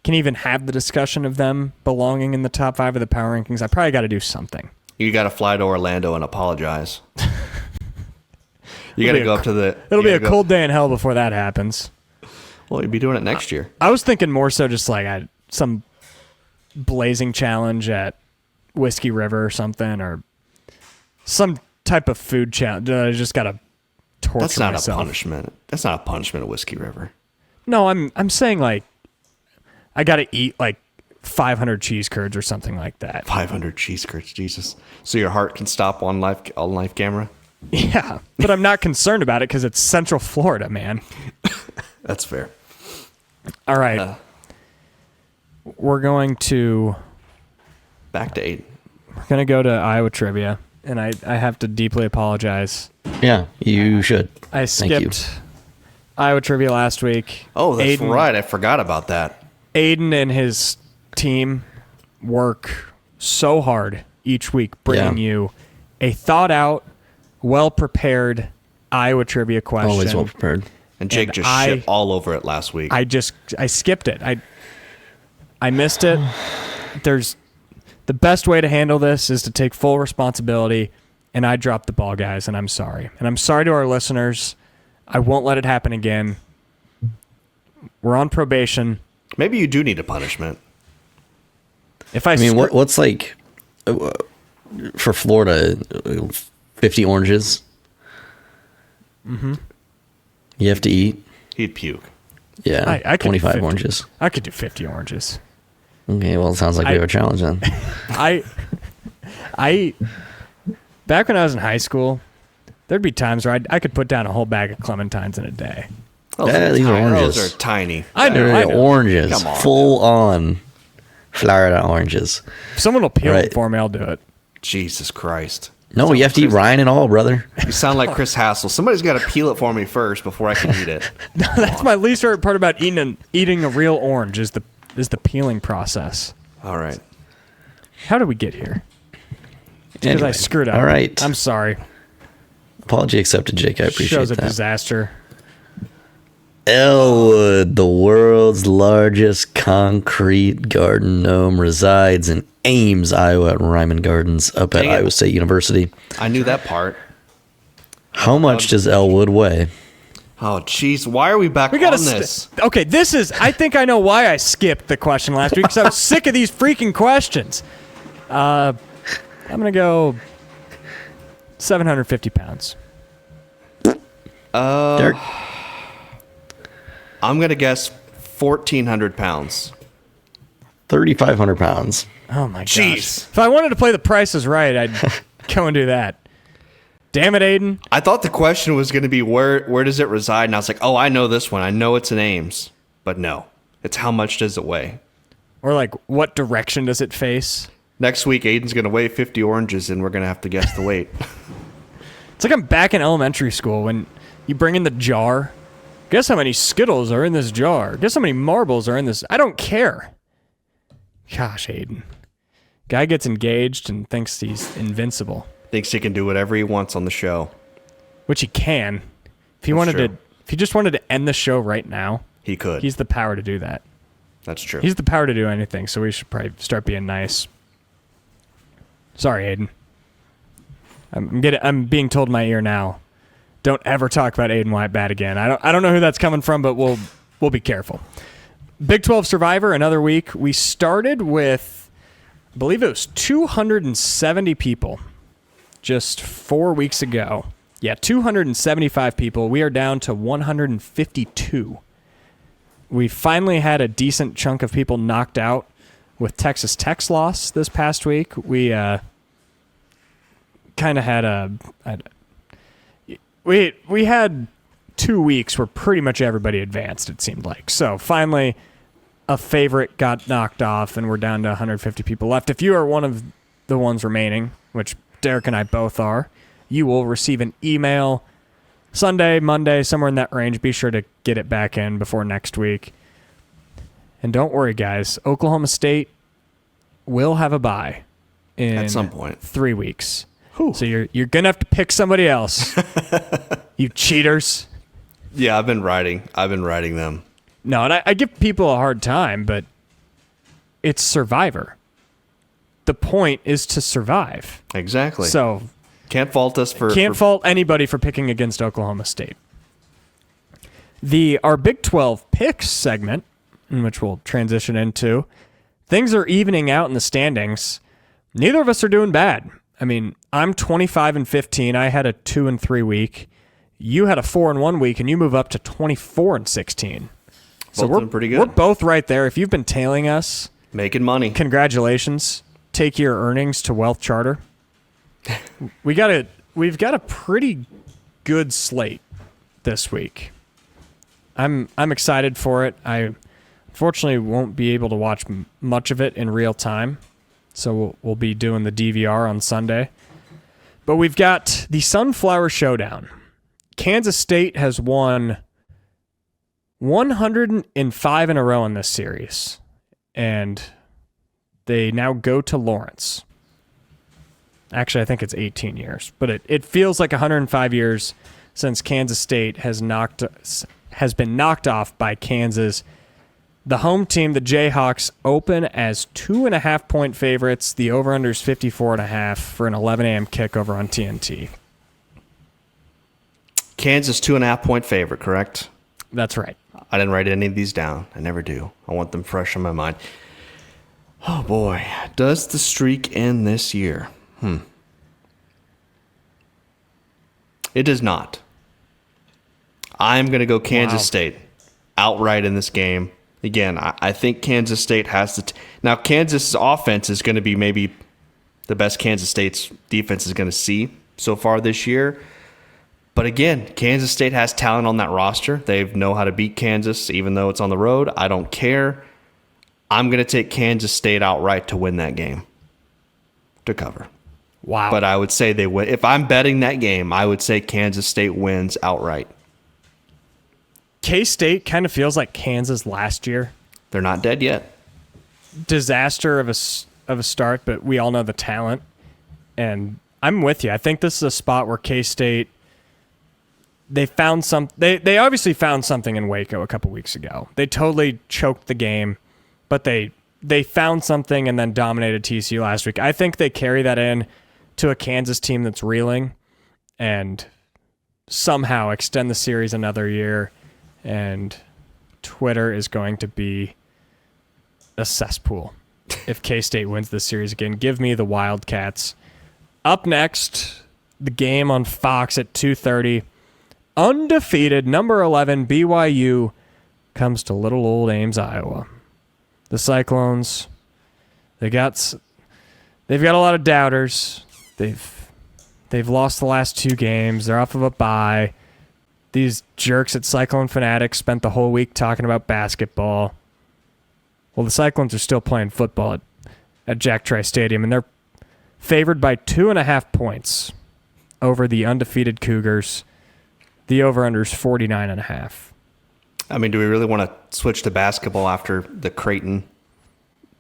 can even have the discussion of them belonging in the top 5 of the power rankings, I probably got to do something. You got to fly to Orlando and apologize. You got to go up to the... It'll be a cold day in hell before that happens. Well, you'll be doing it next year. I was thinking more so just like some blazing challenge at Whiskey River or something, or some type of food challenge. I just got to torture That's not myself. a punishment. That's not a punishment at Whiskey River. No, I'm saying like I got to eat like 500 cheese curds or something like that. 500 cheese curds, Jesus. So your heart can stop on live camera? Yeah, but I'm not concerned about it because it's Central Florida, man. That's fair. All right. We're going to... Back to 8. We're going to go to Iowa trivia, and I have to deeply apologize. Yeah, you should. I skipped Iowa trivia last week. Oh, that's right. I forgot about that. Aiden and his team work so hard each week bringing you a thought-out, well-prepared Iowa trivia question. Always well prepared. And Jake just shit all over it last week. I skipped it. I missed it. The best way to handle this is to take full responsibility, and I dropped the ball, guys, and I'm sorry. And I'm sorry to our listeners. I won't let it happen again. We're on probation. Maybe you do need a punishment. I mean, what's like for Florida, 50 oranges? Mm-hmm. You have to eat? He'd puke. Yeah, I could 25 oranges. I could do 50 oranges. Okay, well, it sounds like we have a challenge then. I back when I was in high school, there'd be times where I could put down a whole bag of clementines in a day. These are oranges. Those are tiny. I know. Oranges. Come on, full on Florida oranges. If someone will peel them for me, I'll do it. Jesus Christ. No, you have to eat rind and all, brother. You sound like Chris Hassel. Somebody's got to peel it for me first before I can eat it. That's my least favorite part about eating a real orange is the peeling process. All right. How did we get here? Because I screwed up. All right. I'm sorry. Apology accepted, Jake. I appreciate Show's a that. disaster. Elwood, the world's largest concrete garden gnome, resides in Ames, Iowa at Ryman Gardens up at Iowa State University. I knew that part. How much does Elwood weigh? Oh, jeez. Why are we back on this? Okay, I think I know why I skipped the question last week because I was sick of these freaking questions. I'm going to go 750 pounds. Derek? I'm going to guess 1,400 pounds. 3,500 pounds. Oh, my gosh. Jeez. If I wanted to play the Price is Right, I'd go and do that. Damn it, Aiden. I thought the question was going to be where does it reside? And I was like, oh, I know this one. I know it's in Ames. But no. It's how much does it weigh? Or like, what direction does it face? Next week, Aiden's going to weigh 50 oranges, and we're going to have to guess the weight. It's like I'm back in elementary school when you bring in the jar. Guess how many Skittles are in this jar? Guess how many marbles are in this? I don't care. Gosh, Aiden. Guy gets engaged and thinks he's invincible. Thinks he can do whatever he wants on the show. Which he can. If he just wanted to end the show right now, he could. He's the power to do that. That's true. He's the power to do anything, so we should probably start being nice. Sorry, Aiden. I'm being told in my ear now. Don't ever talk about Aiden White bad again. I don't know who that's coming from, but we'll be careful. Big 12 Survivor, another week. We started with, I believe it was 270 people just 4 weeks ago. Yeah, 275 people. We are down to 152. We finally had a decent chunk of people knocked out with Texas Tech's loss this past week. We kind of had we had 2 weeks where pretty much everybody advanced, it seemed like. So finally, a favorite got knocked off, and we're down to 150 people left. If you are one of the ones remaining, which Derek and I both are, you will receive an email Sunday, Monday, somewhere in that range. Be sure to get it back in before next week. And don't worry, guys. Oklahoma State will have a bye in at some point. 3 weeks. Whew. So you're gonna have to pick somebody else. You cheaters. Yeah, I've been writing them. No, and I give people a hard time, but it's Survivor. The point is to survive. Exactly. So can't fault us for fault anybody for picking against Oklahoma State. Our Big 12 picks segment, in which we'll transition into, things are evening out in the standings. Neither of us are doing bad. I mean, I'm 25-15. I had a 2-3 week. You had a 4-1 week, and you move up to 24-16. So Both doing pretty good. We're both right there. If you've been tailing us Making money. Congratulations. Take your earnings to WealthCharter. We've got a pretty good slate this week. I'm excited for it. I unfortunately won't be able to watch much of it in real time, so we'll be doing the DVR on Sunday. But we've got the Sunflower Showdown. Kansas State has won 105 in a row in this series, and they now go to Lawrence. Actually, I think it's 18 years, but it feels like 105 years since Kansas State has been knocked off by Kansas. The home team, the Jayhawks, open as 2.5-point favorites. The over-under is 54.5 for an 11 a.m. kickover on TNT. Kansas 2.5-point favorite, correct? That's right. I didn't write any of these down. I never do. I want them fresh in my mind. Oh, boy. Does the streak end this year? It does not. I'm going to go Kansas State outright in this game. Again, I think Kansas State has to. Now, Kansas' offense is going to be maybe the best Kansas State's defense is going to see so far this year. But again, Kansas State has talent on that roster. They know how to beat Kansas, even though it's on the road. I don't care. I'm going to take Kansas State outright to win that game, to cover. Wow. But I would say they win. If I'm betting that game, I would say Kansas State wins outright. K-State kind of feels like Kansas last year. They're not dead yet. Disaster of a start, but we all know the talent. And I'm with you. I think this is a spot where K-State, they obviously found something in Waco a couple weeks ago. They totally choked the game, but they found something and then dominated TCU last week. I think they carry that in to a Kansas team that's reeling and somehow extend the series another year. And Twitter is going to be a cesspool if K-State wins this series again. Give me the Wildcats. Up next, the game on Fox at 2:30. Undefeated number 11 BYU comes to little old Ames, Iowa. The Cyclones, they've got a lot of doubters. They've lost the last 2 games. They're off of a bye. These jerks at Cyclone Fanatics spent the whole week talking about basketball. Well, the Cyclones are still playing football at Jack Trice Stadium, and they're favored by 2.5 points over the undefeated Cougars. The over-under is 49.5. I mean, do we really want to switch to basketball after the Creighton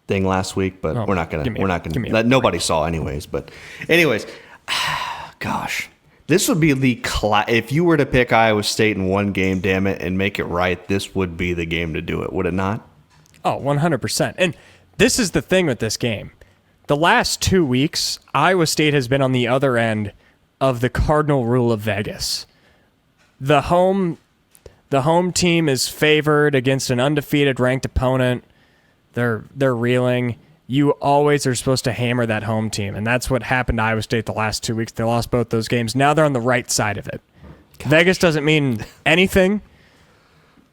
thing last week? But we're not gonna. We're not gonna. That nobody saw anyways. But anyways, gosh, this would be if you were to pick Iowa State in one game, damn it, and make it right, this would be the game to do it, would it not? Oh, 100%. And this is the thing with this game. The last 2 weeks, Iowa State has been on the other end of the cardinal rule of Vegas. The home team is favored against an undefeated ranked opponent. They're reeling. You always are supposed to hammer that home team, and that's what happened to Iowa State the last 2 weeks. They lost both those games. Now they're on the right side of it. Vegas doesn't mean anything,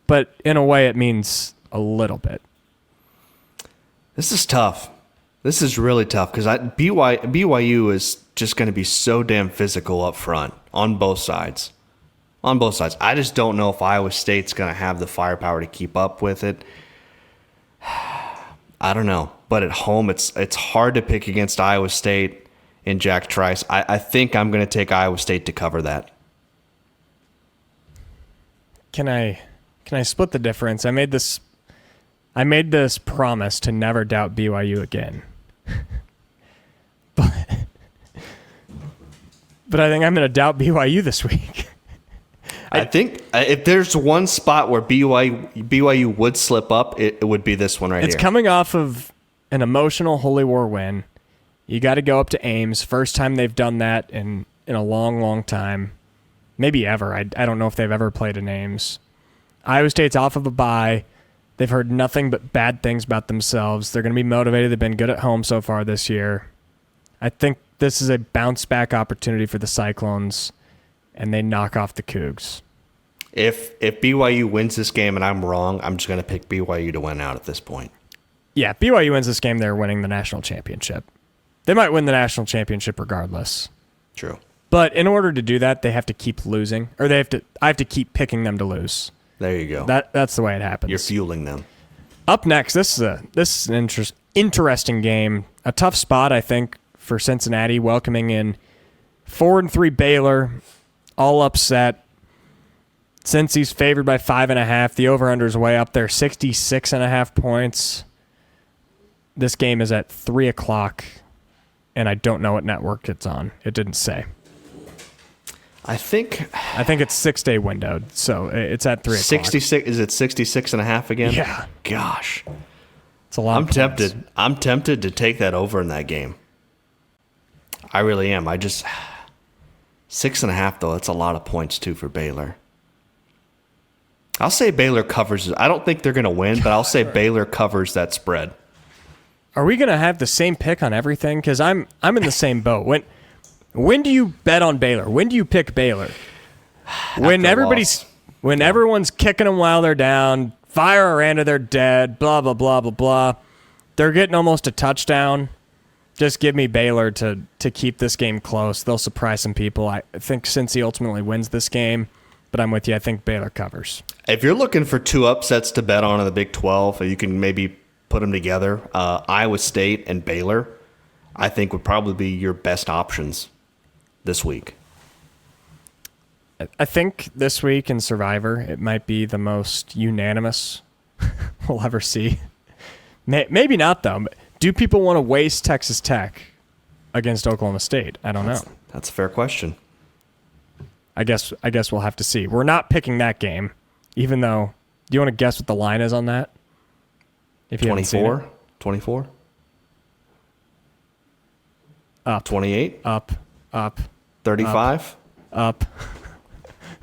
but in a way it means a little bit. This is tough. This is really tough because BYU is just going to be so damn physical up front on both sides. On both sides. I just don't know if Iowa State's going to have the firepower to keep up with it. I don't know. But at home, it's hard to pick against Iowa State and Jack Trice. I think I'm going to take Iowa State to cover that. Can I split the difference? I made this promise to never doubt BYU again. but I think I'm going to doubt BYU this week. I think if there's one spot where BYU would slip up, it would be this one right here. It's coming off of an emotional Holy War win. You got to go up to Ames. First time they've done that in a long, long time. Maybe ever. I don't know if they've ever played in Ames. Iowa State's off of a bye. They've heard nothing but bad things about themselves. They're going to be motivated. They've been good at home so far this year. I think this is a bounce-back opportunity for the Cyclones, and they knock off the Cougs. If BYU wins this game and I'm wrong, I'm just going to pick BYU to win out at this point. Yeah, BYU wins this game, they're winning the national championship. They might win the national championship regardless. True. But in order to do that, they have to keep losing, or I have to keep picking them to lose. There you go. That's the way it happens. You're fueling them. Up next, this is an interesting game. A tough spot, I think, for Cincinnati, welcoming in 4-3 Baylor, all upset. Cincy's favored by 5.5. The over-under's way up there, 66.5 points. This game is at 3 o'clock, and I don't know what network it's on. It didn't say. I think it's 6-day windowed, so it's at 3 o'clock. 66. Is it 66.5 again? Yeah. Gosh. It's a lot. I'm tempted. I'm tempted to take that over in that game. I really am. 6.5 though. That's a lot of points too for Baylor. I'll say Baylor covers. I don't think they're going to win, but I'll say Baylor covers that spread. Are we going to have the same pick on everything? Because I'm in the same boat. When do you bet on Baylor? When do you pick Baylor? When everyone's kicking them while they're down, fire Aranda, they're dead, blah, blah, blah, blah, blah. They're getting almost a touchdown. Just give me Baylor to keep this game close. They'll surprise some people. I think Cincy ultimately wins this game, but I'm with you. I think Baylor covers. If you're looking for two upsets to bet on in the Big 12, you can maybe put them together. Iowa State and Baylor, I think, would probably be your best options this week. I think this week in Survivor, it might be the most unanimous we'll ever see. Maybe not, though. Do people want to waste Texas Tech against Oklahoma State? I don't know. That's a fair question. I guess we'll have to see. We're not picking that game, even though. Do you want to guess what the line is on that? If you 24? 24? Up. 28? Up. 35? Up.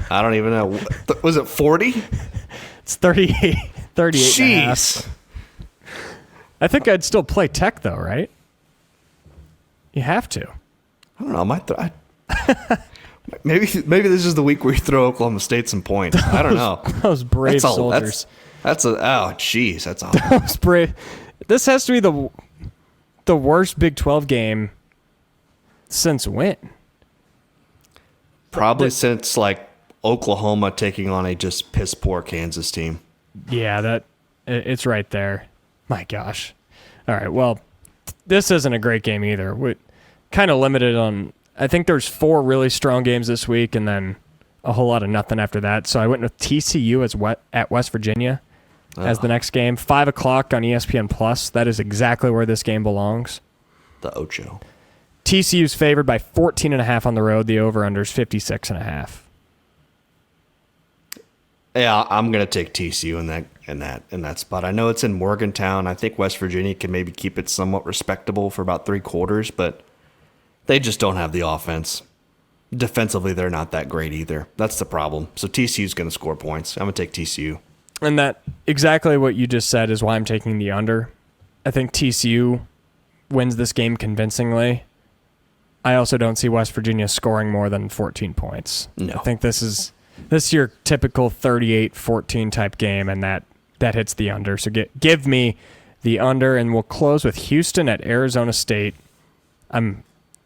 I don't even know. Was it 40? It's 38. 38. Jeez. I think I'd still play Tech, though, right? You have to. I don't know. Maybe this is the week where you throw Oklahoma State some points. I don't know. Those brave soldiers. That's awful. Those brave. This has to be the worst Big 12 game since when? Probably since Oklahoma taking on a just piss poor Kansas team. Yeah, it's right there. My gosh. All right, well, this isn't a great game either. We're kind of limited on. I think there's 4 really strong games this week, and then a whole lot of nothing after that. So I went with TCU at West Virginia as the next game. 5 o'clock on ESPN Plus. That is exactly where this game belongs. The Ocho. TCU's favored by 14.5 on the road. The over/under is 56.5. Yeah, I'm gonna take TCU in that spot. I know it's in Morgantown. I think West Virginia can maybe keep it somewhat respectable for about 3 quarters, but they just don't have the offense. Defensively, they're not that great either. That's the problem. So TCU's gonna score points. I'm gonna take TCU. And that exactly what you just said is why I'm taking the under. I think TCU wins this game convincingly. I also don't see West Virginia scoring more than 14 points. No. I think this is your typical 38-14 type game, and that hits the under. So give me the under, and we'll close with Houston at Arizona State. I'm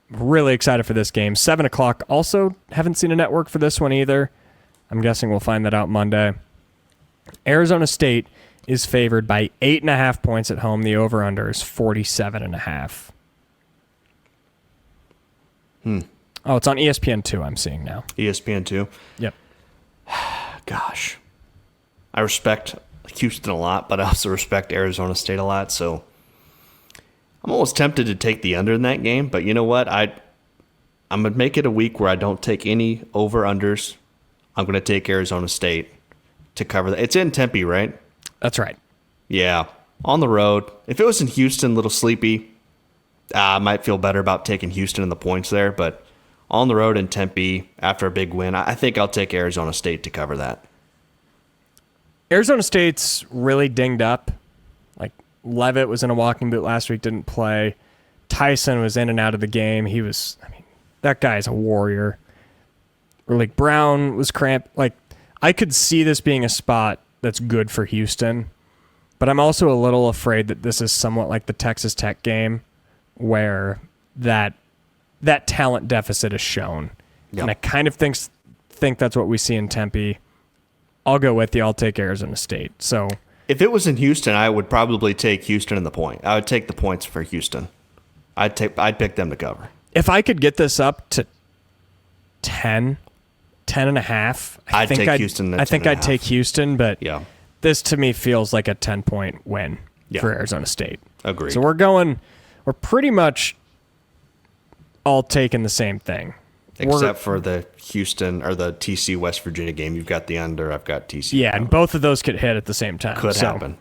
really excited for this game. 7 o'clock. Also, haven't seen a network for this one either. I'm guessing we'll find that out Monday. Arizona State is favored by 8.5 points at home. The over-under is 47.5. Oh, it's on ESPN2 I'm seeing now. ESPN2? Yep. Gosh. I respect Houston a lot, but I also respect Arizona State a lot, so I'm almost tempted to take the under in that game, but you know what? I'm going to make it a week where I don't take any over-unders. I'm going to take Arizona State to cover that. It's in Tempe, right? That's right. Yeah, on the road. If it was in Houston, a little sleepy, I might feel better about taking Houston and the points there, but on the road in Tempe after a big win, I think I'll take Arizona State to cover that. Arizona State's really dinged up. Levitt was in a walking boot last week, didn't play. Tyson was in and out of the game. That guy's a warrior. Brown was cramped. I could see this being a spot that's good for Houston. But I'm also a little afraid that this is somewhat like the Texas Tech game where that talent deficit is shown. Yep. And I kind of think that's what we see in Tempe. I'll go with you. I'll take Arizona State. So if it was in Houston, I would probably take Houston in the point. I would take the points for Houston. I'd pick them to cover. If I could get this up to 10 and a half, I think I'd take Houston, but yeah. This to me feels like a 10-point win for Arizona State. Agreed. So we're pretty much all taking the same thing. Except for the Houston or the TC West Virginia game. You've got the under, I've got TC. Yeah, and both of those could hit at the same time. Could happen.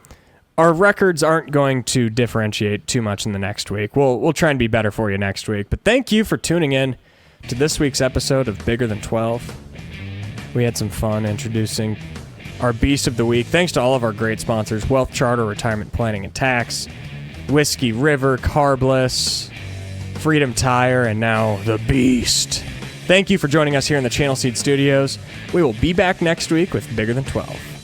Our records aren't going to differentiate too much in the next week. We'll try and be better for you next week. But thank you for tuning in to this week's episode of Bigger Than 12. We had some fun introducing our Beast of the Week. Thanks to all of our great sponsors, WealthCharter Retirement Planning and Tax, Whiskey River, Carbless, Freedom Tire, and now the Beast. Thank you for joining us here in the Channel Seed Studios. We will be back next week with Bigger Than 12.